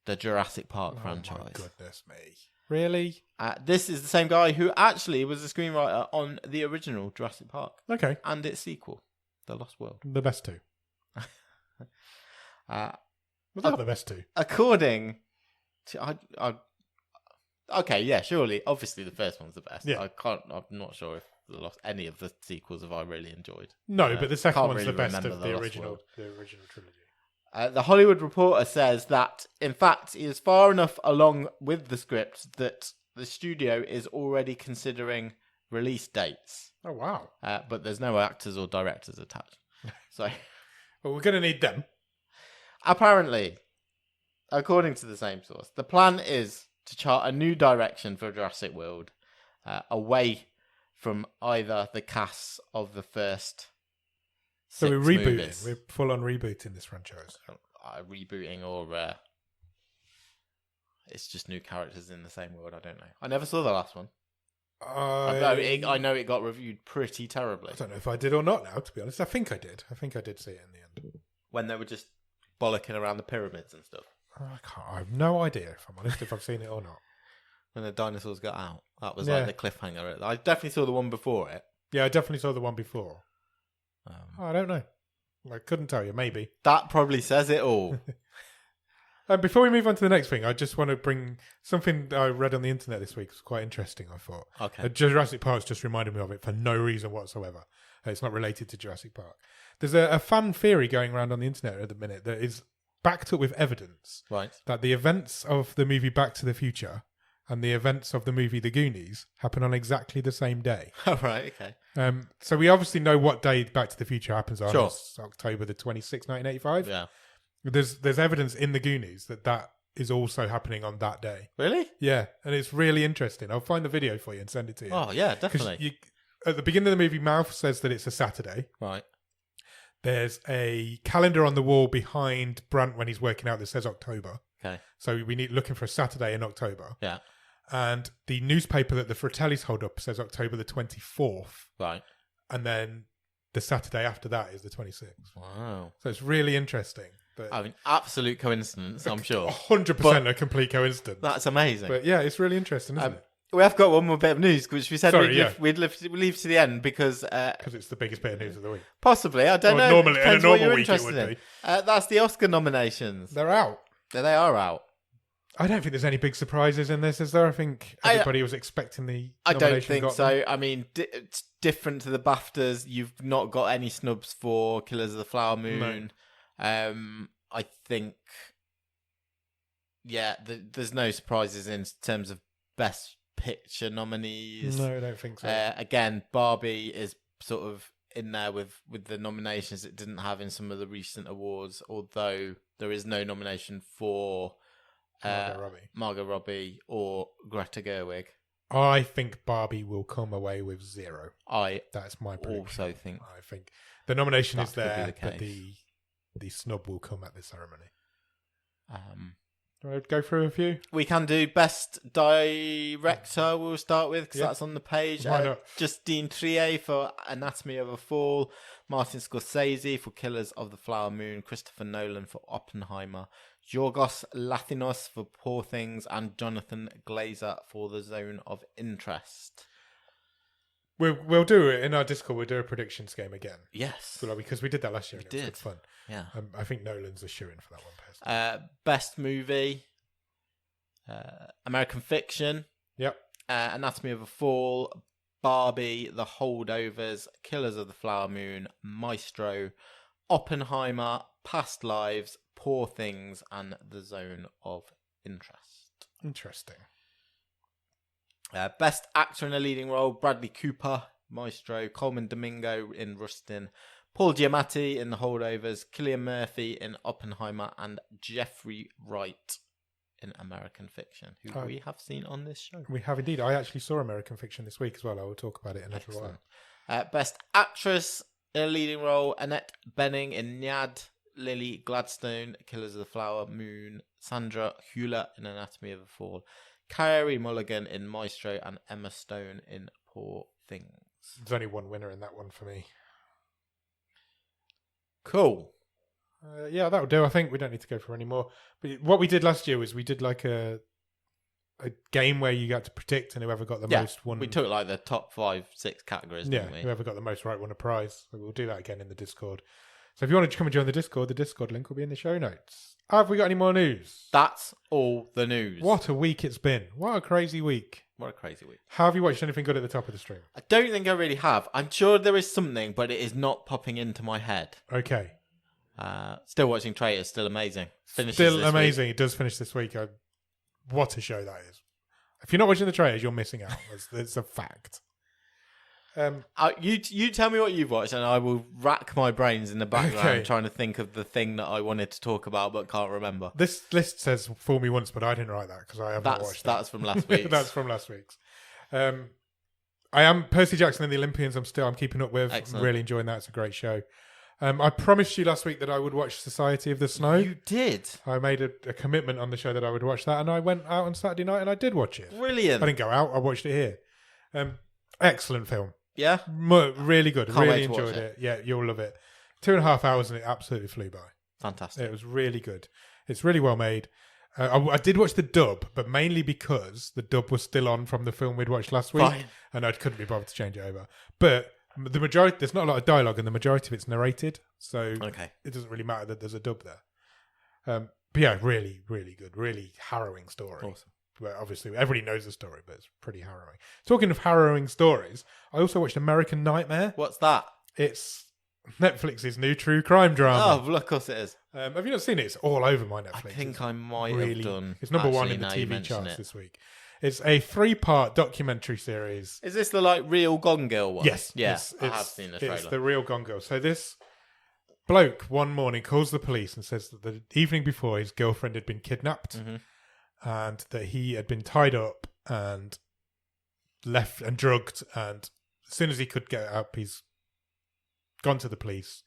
S2: the Jurassic Park franchise.
S1: Oh my goodness me. Really?
S2: This is the same guy who actually was a screenwriter on the original Jurassic Park.
S1: Okay.
S2: And its sequel, The Lost World.
S1: The best two. Was that the best two?
S2: According to... Okay, yeah, surely. Obviously, the first one's the best.
S1: Yeah.
S2: I'm not sure if any of the sequels have I really enjoyed.
S1: No, but the second one's
S2: really
S1: the best
S2: remember
S1: of
S2: The
S1: the
S2: Lost
S1: original
S2: World.
S1: trilogy.
S2: The Hollywood Reporter says that, in fact, he is far enough along with the script that the studio is already considering release dates.
S1: Oh, wow.
S2: But there's no actors or directors attached. So,
S1: well, we're going to need them.
S2: Apparently, according to the same source, the plan is to chart a new direction for Jurassic World, away from either the casts of the first
S1: So we're rebooting.
S2: movies.
S1: We're full on rebooting this franchise.
S2: Rebooting or it's just new characters in the same world. I don't know. I never saw the last one. I know it got reviewed pretty terribly.
S1: I don't know if I did or not now, to be honest. I think I did. I think I did see it in the end.
S2: When they were just bollocking around the pyramids and stuff.
S1: I have no idea, if I'm honest, if I've seen it or not.
S2: When the dinosaurs got out. That was like the cliffhanger. I definitely saw the one before it.
S1: Yeah, I definitely saw the one before. I don't know. I couldn't tell you. Maybe.
S2: That probably says it all.
S1: Before we move on to the next thing, I just want to bring something that I read on the internet this week. It was quite interesting, I thought.
S2: Okay.
S1: Jurassic Park's just reminded me of it for no reason whatsoever. It's not related to Jurassic Park. There's a fan theory going around on the internet at the minute that is backed up with evidence.
S2: Right.
S1: That the events of the movie Back to the Future and the events of the movie The Goonies happen on exactly the same day.
S2: Oh, right, okay.
S1: So we obviously know what day Back to the Future happens on.
S2: Sure.
S1: It's October the 26th, 1985.
S2: Yeah.
S1: There's evidence in The Goonies that is also happening on that day.
S2: Really?
S1: Yeah, and it's really interesting. I'll find the video for you and send it to you.
S2: Oh, yeah, definitely.
S1: At the beginning of the movie, Mouth says that it's a Saturday.
S2: Right.
S1: There's a calendar on the wall behind Brant when he's working out that says October.
S2: Okay.
S1: So we need looking for a Saturday in October.
S2: Yeah.
S1: And the newspaper that the Fratellis hold up says October the 24th.
S2: Right.
S1: And then the Saturday after that is the 26th.
S2: Wow.
S1: So it's really interesting. But
S2: I mean, absolute coincidence, I'm sure.
S1: 100% a complete coincidence.
S2: That's amazing.
S1: But yeah, it's really interesting, isn't it?
S2: We have got one more bit of news, which we said we'd leave to the end because
S1: it's the biggest bit of news of the week.
S2: Possibly, I don't know.
S1: Normally, in a normal week, it would be.
S2: That's the Oscar nominations.
S1: They're out.
S2: They are out.
S1: I don't think there's any big surprises in this, is there? I think everybody was expecting the
S2: I don't think so.
S1: Them.
S2: I mean, it's different to the BAFTAs. You've not got any snubs for Killers of the Flower Moon. No. I think, there's no surprises in terms of Best Picture nominees.
S1: No, I don't think so.
S2: Again, Barbie is sort of in there with the nominations it didn't have in some of the recent awards, although there is no nomination for Margot Robbie or Greta Gerwig.
S1: I think Barbie will come away with 0.
S2: That's
S1: my prediction.
S2: Also think.
S1: I think the nomination is there,
S2: but
S1: the snub will come at the ceremony. Do you want to go through a few?
S2: We can do best director. We'll start with because that's on the page.
S1: Why not?
S2: Justine Triet for Anatomy of a Fall, Martin Scorsese for Killers of the Flower Moon, Christopher Nolan for Oppenheimer, Yorgos Lanthimos for Poor Things, and Jonathan Glazer for The Zone of Interest.
S1: We'll do it in our Discord. We'll do a predictions game again.
S2: Yes,
S1: because we did that last year. And it was good fun.
S2: Yeah,
S1: I think Nolan's a shoo-in for that one. Personally.
S2: Best movie, American Fiction.
S1: Yep.
S2: Anatomy of a Fall, Barbie, The Holdovers, Killers of the Flower Moon, Maestro, Oppenheimer, Past Lives, Poor Things, and The Zone of Interest.
S1: Interesting.
S2: Best actor in a leading role, Bradley Cooper, Maestro, Coleman Domingo in Rustin, Paul Giamatti in The Holdovers, Cillian Murphy in Oppenheimer, and Jeffrey Wright in American Fiction, who we have seen on this show.
S1: We have indeed. I actually saw American Fiction this week as well. I will talk about it in a little while.
S2: Best actress in a leading role, Annette Bening in Nyad, Lily Gladstone, Killers of the Flower Moon, Sandra Hüller in Anatomy of a Fall, Carey Mulligan in Maestro, and Emma Stone in Poor Things.
S1: There's only one winner in that one for me.
S2: Cool.
S1: Yeah, that'll do. I think we don't need to go for any more. But what we did last year was we did like a game where you got to predict, and whoever got the most won.
S2: We took like the top 5-6 categories, didn't we?
S1: Whoever got the most right won a prize. So we'll do that again in the Discord. So if you want to come and join the Discord link will be in the show notes. Have we got any more news?
S2: That's all the news.
S1: What a week it's been. What a crazy week.
S2: What a crazy week.
S1: Have you watched anything good at the top of the stream?
S2: I don't think I really have. I'm sure there is something, but it is not popping into my head.
S1: Okay.
S2: Still watching Traitors, still amazing.
S1: Still amazing. Week. It does finish this week. What a show that is. If you're not watching the Traitors, you're missing out. It's a fact.
S2: You tell me what you've watched, and I will rack my brains in the background trying to think of the thing that I wanted to talk about but can't remember.
S1: This list says "Fool Me Once," but I didn't write that because I haven't watched it.
S2: That's from last week.
S1: That's from last week's. I am Percy Jackson and the Olympians. I'm keeping up with.
S2: Excellent.
S1: I'm really enjoying that. It's a great show. I promised you last week that I would watch Society of the Snow.
S2: You did.
S1: I made a commitment on the show that I would watch that, and I went out on Saturday night and I did watch it.
S2: Brilliant.
S1: I didn't go out. I watched it here. Excellent film.
S2: Yeah?
S1: Really good.
S2: Can't
S1: really enjoyed it. Yeah, you'll love it. 2.5 hours and it absolutely flew by.
S2: Fantastic.
S1: It was really good. It's really well made. I did watch the dub, but mainly because the dub was still on from the film we'd watched last week, and I couldn't be bothered to change it over. But the majority, there's not a lot of dialogue, and the majority of it's narrated, so it doesn't really matter that there's a dub there. But yeah, really, really good. Really harrowing story.
S2: Awesome.
S1: But obviously, everybody knows the story, but it's pretty harrowing. Talking of harrowing stories, I also watched American Nightmare.
S2: What's that?
S1: It's Netflix's new true crime drama.
S2: Oh, of course it is.
S1: Have you not seen it? It's all over my Netflix.
S2: I think I might have done.
S1: It's number one in the TV charts this week. It's a 3-part documentary series.
S2: Is this the real Gone Girl one?
S1: Yes.
S2: Yeah, I have seen the trailer.
S1: It's the real Gone Girl. So this bloke one morning calls the police and says that the evening before his girlfriend had been kidnapped. Mm-hmm. And that he had been tied up and left and drugged, and as soon as he could get up, he's gone to the police.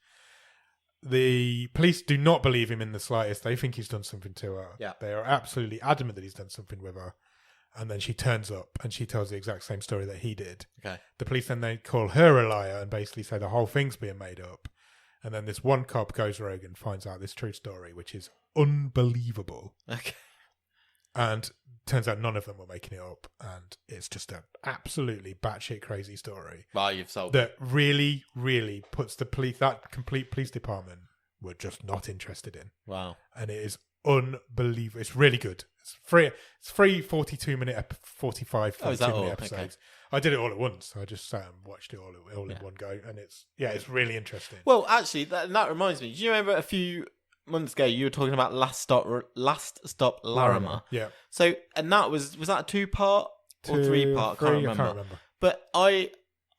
S1: The police do not believe him in the slightest. They think he's done something to her.
S2: Yeah.
S1: They are absolutely adamant that he's done something with her. And then she turns up and she tells the exact same story that he did.
S2: Okay.
S1: The police then they call her a liar and basically say the whole thing's being made up. And then this one cop goes rogue and finds out this true story, which is unbelievable.
S2: Okay.
S1: And turns out none of them were making it up, and it's just an absolutely batshit crazy story.
S2: Wow, you've sold
S1: that really, really puts that complete police department were just not interested in.
S2: Wow,
S1: and it is unbelievable. It's really good. It's free. It's free. 42 minute, 45, 42 minute episodes. Okay. I did it all at once. I just sat and watched it all in one go, and it's really interesting.
S2: Well, actually, that reminds me. Do you remember a few months ago you were talking about Last Stop Larimer?
S1: Yeah.
S2: So, and that was that a 2-part or 3-part? I can't remember. But I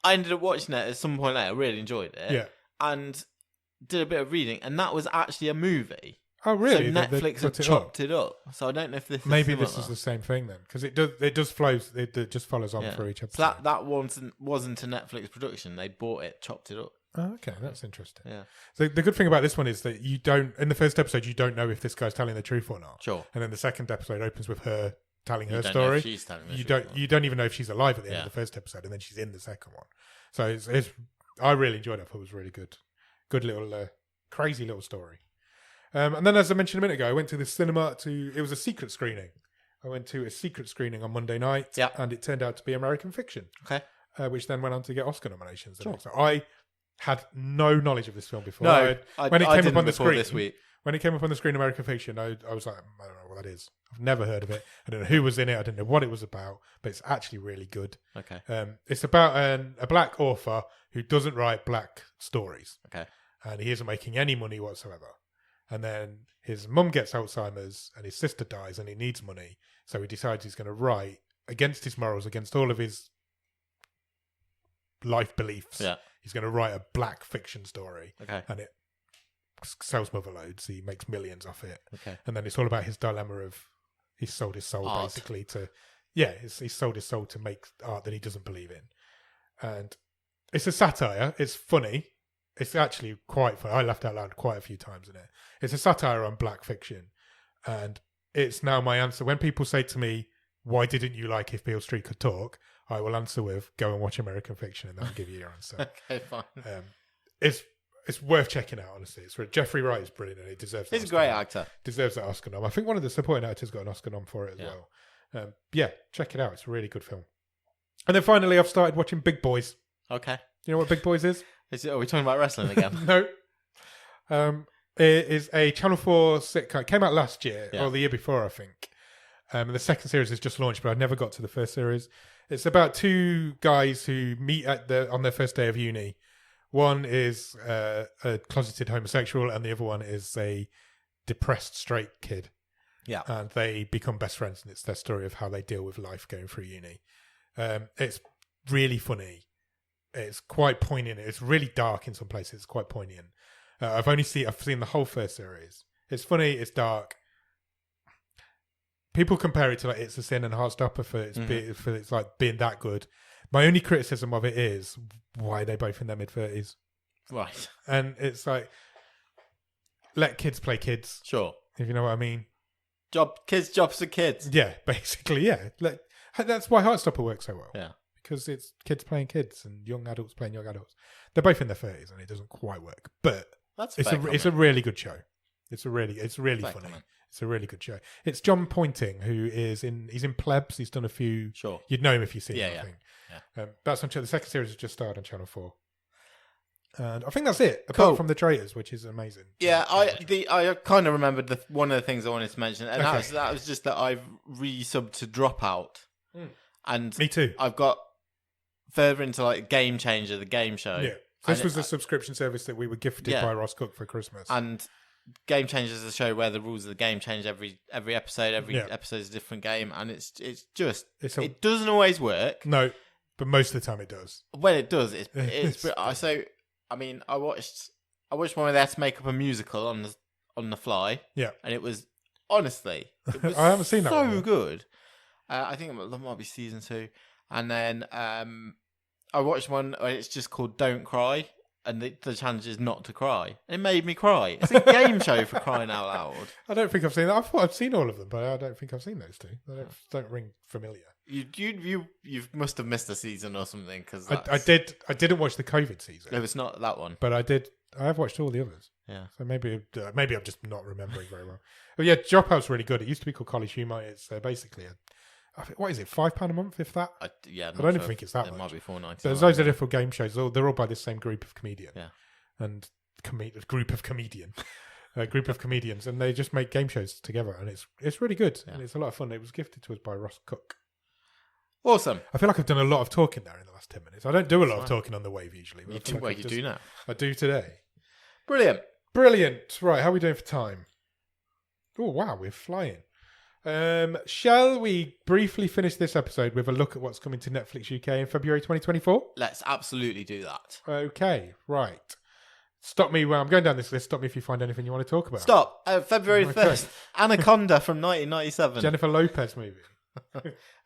S2: ended up watching it at some point later. I really enjoyed it.
S1: Yeah.
S2: And did a bit of reading, and that was actually a movie.
S1: Oh, really?
S2: So Netflix have chopped it up. So I don't know if this
S1: maybe this is the same thing then, because it just flows. It just follows on through each episode.
S2: So that wasn't a Netflix production. They bought it, chopped it up.
S1: Oh, okay, that's interesting.
S2: Yeah.
S1: So the good thing about this one is that you don't, in the first episode, you don't know if this guy's telling the truth or not.
S2: Sure.
S1: And then the second episode opens with her telling her
S2: You don't know
S1: story.
S2: if she's telling the
S1: You
S2: truth
S1: don't. You don't even know if she's alive at the end
S2: Yeah.
S1: of the first episode, and then she's in the second one. So it's I really enjoyed it. I thought it was really good. Good little crazy little story. And then, as I mentioned a minute ago, I went to the cinema it was a secret screening. I went to a secret screening on Monday night, and it turned out to be American Fiction.
S2: Okay.
S1: Which then went on to get Oscar nominations.
S2: Sure.
S1: So I had no knowledge of this film before.
S2: No,
S1: when it came up on the screen
S2: this week.
S1: When it came up on the screen, American Fiction, I was like, I don't know what that is. I've never heard of it. I don't know who was in it. I didn't know what it was about, but it's actually really good.
S2: Okay.
S1: It's about a black author who doesn't write black stories.
S2: Okay.
S1: And he isn't making any money whatsoever. And then his mum gets Alzheimer's and his sister dies and he needs money. So he decides he's going to write against his morals, against all of his life beliefs.
S2: Yeah.
S1: He's going to write a black fiction story.
S2: Okay.
S1: And it sells mother loads. He makes millions off it.
S2: Okay.
S1: And then it's all about his dilemma of he's sold his soul
S2: Art.
S1: basically to, he's sold his soul to make art that he doesn't believe in. And it's a satire. It's funny. It's actually quite funny. I laughed out loud quite a few times in it. It's a satire on black fiction. And it's now my answer. When people say to me, why didn't you like If Beale Street Could Talk? I will answer with, go and watch American Fiction and that'll give you your answer.
S2: Okay, fine.
S1: It's worth checking out, honestly. Jeffrey Wright is brilliant and he deserves that.
S2: He's a great actor.
S1: Deserves that Oscar nom. I think one of the supporting actors got an Oscar nom for it as well. Check it out. It's a really good film. And then finally, I've started watching Big Boys.
S2: Okay.
S1: You know what Big Boys is?
S2: Are we talking about wrestling again?
S1: No. It is a Channel 4 sitcom. It came out last year, or the year before, I think. And the second series has just launched, but I never got to the first series. It's about two guys who meet on their first day of uni. One is a closeted homosexual, and the other one is a depressed straight kid.
S2: Yeah.
S1: And they become best friends, and it's their story of how they deal with life going through uni. It's really funny. It's quite poignant. It's really dark in some places. It's quite poignant. I've seen the whole first series. It's funny. It's dark. People compare it to like It's a Sin and Heartstopper for it's like being that good. My only criticism of it is why are they both in their mid-30s?
S2: Right.
S1: And it's like, let kids play kids.
S2: Sure.
S1: If you know what I mean.
S2: Jobs are kids.
S1: Yeah, basically, yeah. That's why Heartstopper works so well.
S2: Yeah.
S1: Because it's kids playing kids and young adults playing young adults. They're both in their 30s and it doesn't quite work. But it's a really good show. It's really funny. Comment. It's a really good show. It's John Pointing, he's in Plebs. He's done a few.
S2: Sure.
S1: You'd know him if you've seen it, I think.
S2: Yeah.
S1: That's on the second series has just started on Channel 4. And I think that's it, apart from The Traitors, which is amazing.
S2: Yeah, I kind of remembered one of the things I wanted to mention, and that was just that I've re-subbed to Dropout. And
S1: me too.
S2: I've got further into like Game Changer, the game show.
S1: Yeah. This was a subscription service that we were gifted by Ross Cook for Christmas.
S2: And Game Changer is a show where the rules of the game change every episode. Every episode is a different game, and it doesn't always work.
S1: No, but most of the time it does.
S2: When it does, it's so. I mean, I watched one where they had to make up a musical on the fly.
S1: Yeah,
S2: and it was honestly, it was
S1: I haven't seen that.
S2: So good. I think that might be season 2, and then I watched one where it's just called Don't Cry, and the challenge is not to cry. It made me cry. It's a game show for crying out loud. I
S1: don't think I've seen that. I thought I've seen all of them, but I don't think I've seen those two. They don't ring familiar.
S2: You must have missed a season or something because
S1: I didn't watch the COVID season.
S2: No, it's not that one.
S1: But I have watched all the others.
S2: Yeah.
S1: So maybe I'm just not remembering very well. But yeah, Dropout's really good. It used to be called College Humor. It's basically what is it, £5 a month, if that?
S2: I don't
S1: even think it's that much.
S2: It might be $4.99.
S1: There's loads of different game shows. They're all by the same group of comedian.
S2: Yeah.
S1: And group of comedians, and they just make game shows together, and it's really good, and it's a lot of fun. It was gifted to us by Ross Cook.
S2: Awesome.
S1: I feel like I've done a lot of talking there in the last 10 minutes. I don't do a lot of talking on the wave usually.
S2: You do now.
S1: I do today.
S2: Brilliant.
S1: Right, how are we doing for time? Oh wow, we're flying. Shall we briefly finish this episode with a look at what's coming to Netflix UK in February 2024?
S2: Let's absolutely do that.
S1: Okay, right. Stop me when I'm going down this list. Stop me if you find anything you want to talk about.
S2: Stop. February 1st, Anaconda from 1997.
S1: Jennifer Lopez movie.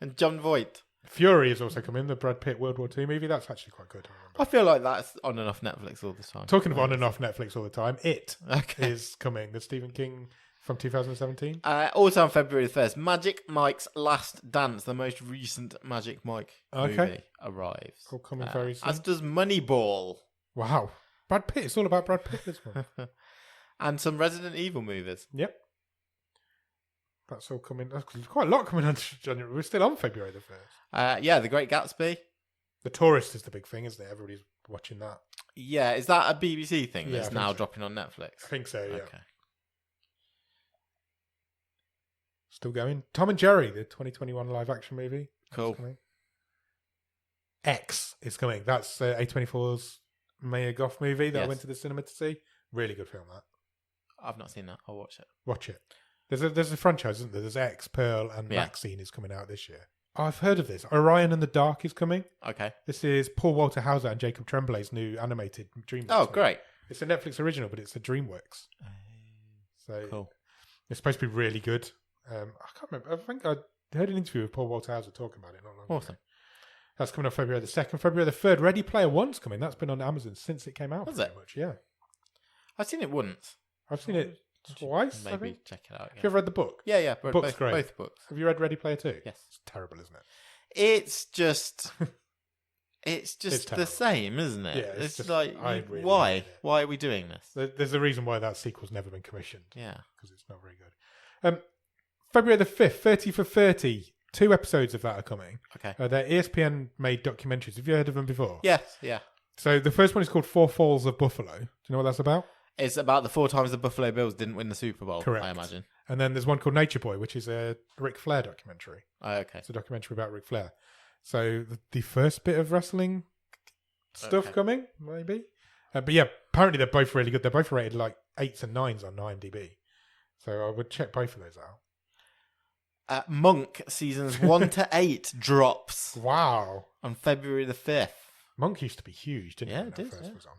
S2: And John Voight.
S1: Fury is also coming, the Brad Pitt World War II movie. That's actually quite good.
S2: I feel like that's on and off Netflix all the time.
S1: Talking of on and off Netflix all the time, It
S2: Okay.
S1: is coming. The Stephen King from 2017.
S2: Also on February the 1st, Magic Mike's Last Dance, the most recent Magic Mike movie, arrives.
S1: All coming very soon.
S2: As does Moneyball.
S1: Wow. Brad Pitt. It's all about Brad Pitt this one.
S2: And some Resident Evil movies.
S1: Yep. That's all coming. There's quite a lot coming on January. We're still on February the 1st.
S2: Yeah, The Great Gatsby.
S1: The Tourist is the big thing, isn't it? Everybody's watching that.
S2: Yeah, is that a BBC thing
S1: Yeah,
S2: that's
S1: I think
S2: now
S1: so.
S2: dropping on Netflix?
S1: I think so, yeah.
S2: Okay.
S1: Still going. Tom and Jerry, the 2021 live action movie.
S2: Cool.
S1: X is coming. That's A24's Maya Goth movie that I
S2: Yes.
S1: went to the cinema to see. Really good film, that.
S2: I've not seen that. I'll watch it.
S1: Watch it. There's a franchise, isn't there? There's X, Pearl, and
S2: Yeah.
S1: Maxine is coming out this year. Oh, I've heard of this. Orion and the Dark is coming.
S2: Okay.
S1: This is Paul Walter Hauser and Jacob Tremblay's new animated DreamWorks.
S2: Oh,
S1: movie.
S2: great.
S1: It's a Netflix original, but it's a DreamWorks. So
S2: Cool.
S1: it's supposed to be really good. I can't remember. I think I heard an interview with Paul Walter Hauser talking about it not long ago.
S2: Awesome.
S1: That's coming on February the 2nd. February the 3rd, Ready Player One's coming. That's been on Amazon since it came out.
S2: Has
S1: pretty
S2: it?
S1: Much. Yeah.
S2: I've seen it once.
S1: I've seen it twice, I
S2: Maybe
S1: think.
S2: check it out
S1: Have you
S2: again.
S1: ever read the book?
S2: Yeah.
S1: book's
S2: Both,
S1: great.
S2: both books.
S1: Have you read Ready Player 2?
S2: Yes.
S1: It's terrible, isn't it?
S2: It's just... It's just
S1: It's
S2: the
S1: terrible.
S2: same, isn't it?
S1: Yeah, it's just-
S2: like,
S1: I really
S2: why?
S1: hate it.
S2: Why are we doing this?
S1: There's a reason why that sequel's never been commissioned.
S2: Yeah.
S1: Because it's not very good. February the 5th, 30 for 30. 2 episodes of that are coming.
S2: Okay.
S1: They're ESPN-made documentaries. Have you heard of them before?
S2: Yes, yeah.
S1: So the first one is called Four Falls of Buffalo. Do you know what that's about?
S2: It's about the 4 times the Buffalo Bills didn't win the Super Bowl,
S1: Correct.
S2: I imagine.
S1: And then there's one called Nature Boy, which is a Ric Flair documentary.
S2: Oh, okay.
S1: It's a documentary about Ric Flair. So the first bit of wrestling stuff
S2: Okay.
S1: coming, maybe. But yeah, apparently they're both really good. They're both rated like 8s and 9s on IMDb. So I would check both of those out.
S2: Monk seasons 1 to 8 drops
S1: Wow.
S2: on February the 5th.
S1: Monk used to be huge, didn't
S2: Yeah,
S1: it? When
S2: it
S1: that
S2: did,
S1: first
S2: yeah.
S1: was on.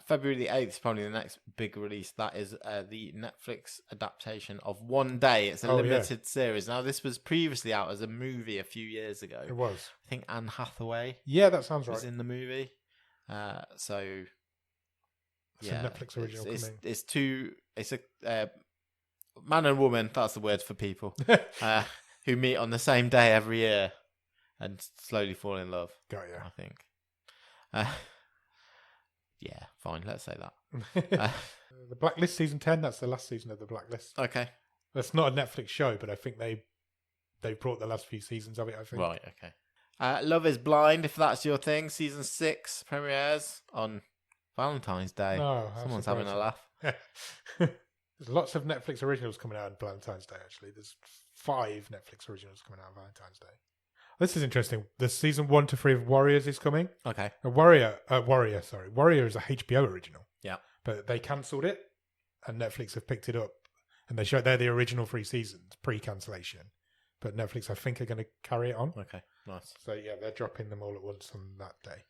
S2: February the 8th is probably the next big release. That is the Netflix adaptation of One Day. It's a
S1: Oh, yeah.
S2: limited series. Now, this was previously out as a movie a few years ago.
S1: It was.
S2: I think Anne Hathaway
S1: Yeah, that sounds
S2: was
S1: right.
S2: in the movie. So,
S1: It's a Netflix original coming.
S2: It's a man and woman, that's the word for people, who meet on the same day every year and slowly fall in love,
S1: Got ya.
S2: I think. Yeah, fine, let's say that.
S1: The Blacklist season 10, that's the last season of The Blacklist.
S2: Okay,
S1: That's not a Netflix show, but I think they brought the last few seasons of it, I think.
S2: right, okay. Love is Blind, if that's your thing, season 6 premieres on Valentine's Day.
S1: Oh, how
S2: Someone's having a laugh.
S1: There's lots of Netflix originals coming out on Valentine's Day, actually. There's 5 Netflix originals coming out on Valentine's Day. This is interesting. The season 1 to 3 of Warriors is coming.
S2: Okay.
S1: Warrior is a HBO original.
S2: Yeah.
S1: But they cancelled it, and Netflix have picked it up. And they're the original 3 seasons, pre-cancellation. But Netflix, I think, are going to carry it on.
S2: Okay, nice.
S1: So, yeah, they're dropping them all at once on that day.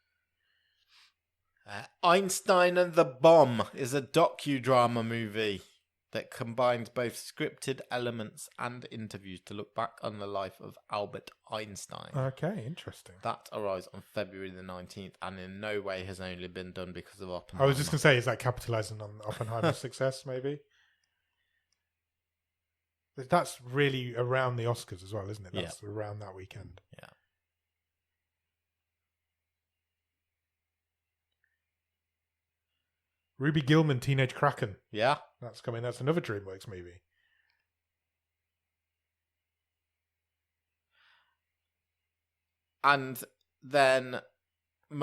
S2: Einstein and the Bomb is a docudrama movie that combines both scripted elements and interviews to look back on the life of Albert Einstein.
S1: Okay, interesting.
S2: That arrives on February the 19th and in no way has only been done because of Oppenheimer.
S1: I was just going to say, is that capitalising on Oppenheimer's success, maybe? That's really around the Oscars as well, isn't it? That's around that weekend.
S2: Yeah.
S1: Ruby Gillman, Teenage Kraken.
S2: Yeah?
S1: That's coming. That's another DreamWorks movie.
S2: And then I'm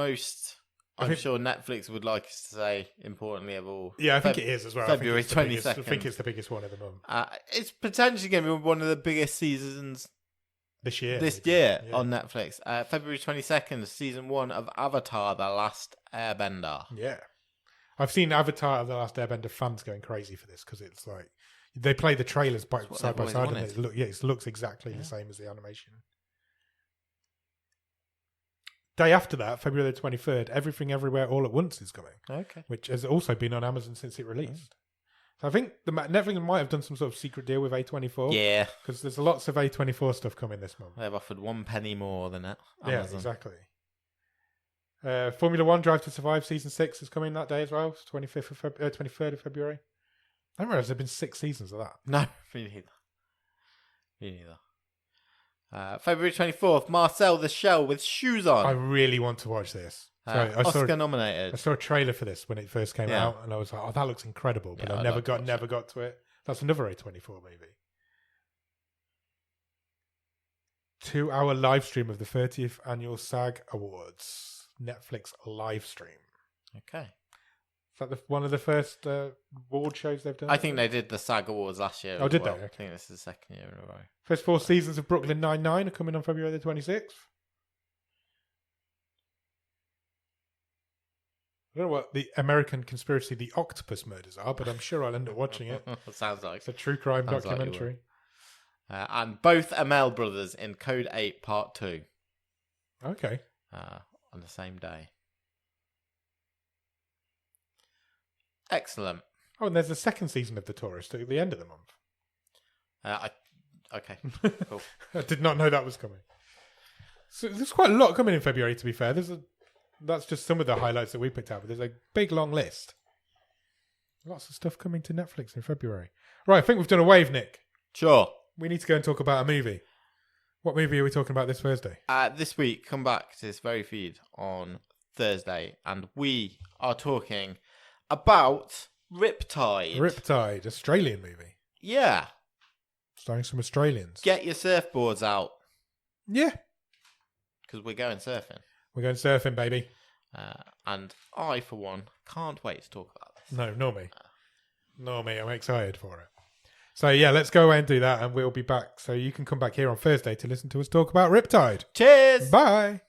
S1: think-
S2: sure Netflix would like us to say, importantly of all.
S1: Yeah, I think it is as well.
S2: February
S1: I think it's the
S2: 22nd.
S1: I think it's the biggest one of the month.
S2: It's potentially going to be one of the biggest seasons
S1: This year.
S2: this
S1: maybe.
S2: year
S1: Yeah.
S2: on Netflix. February 22nd, season 1 of Avatar: The Last Airbender.
S1: Yeah. I've seen Avatar: The Last Airbender fans going crazy for this because it's like they play the trailers
S2: what
S1: side by
S2: they've
S1: side
S2: always
S1: and it looks exactly the same as the animation. Day after that, February the 23rd, Everything Everywhere All at Once is coming,
S2: Okay.
S1: which has also been on Amazon since it released. So I think Netflix might have done some sort of secret deal with A24.
S2: Yeah.
S1: Because there's lots of A24 stuff coming this month.
S2: They've offered 1 penny more than it.
S1: Yeah,
S2: Amazon.
S1: exactly. Formula One Drive to Survive Season 6 is coming that day as well. 23rd of February. I didn't realise there have been 6 seasons of that.
S2: No, me neither. February 24th, Marcel the Shell with Shoes On.
S1: I really want to watch this.
S2: Oscar nominated.
S1: I saw a trailer for this when it first came out, and I was like, "Oh, that looks incredible!" But I never got to it. That's another A24 movie. 2-hour live stream of the 30th annual SAG Awards. Netflix live stream.
S2: Okay.
S1: Is that one of the first award shows they've done?
S2: I think they did the SAG Awards last year.
S1: Oh, did they?
S2: Okay. I think this is the second year in a row.
S1: First 4 seasons of Brooklyn Nine-Nine are coming on February the 26th. I don't know what the American Conspiracy, the Octopus Murders are, but I'm sure I'll end up watching it.
S2: Sounds like
S1: it's a true crime documentary.
S2: And both Amell brothers in Code 8 Part 2.
S1: Okay.
S2: On the same day. Excellent.
S1: Oh, and there's a second season of The Tourist at the end of the month.
S2: Okay, cool.
S1: I did not know that was coming. So there's quite a lot coming in February, to be fair. That's just some of the highlights that we picked out, but there's a big, long list. Lots of stuff coming to Netflix in February. Right, I think we've done a wave, Nick.
S2: Sure.
S1: We need to go and talk about a movie. What movie are we talking about this Thursday?
S2: This week, come back to this very feed on Thursday, and we are talking about Riptide.
S1: Riptide, Australian movie.
S2: Yeah.
S1: Starring some Australians.
S2: Get your surfboards out.
S1: Yeah.
S2: Because we're going surfing.
S1: We're going surfing, baby.
S2: And I, for one, can't wait to talk about this.
S1: No, nor me. Nor me. I'm excited for it. So, yeah, let's go away and do that, and we'll be back. So you can come back here on Thursday to listen to us talk about Riptide.
S2: Cheers!
S1: Bye!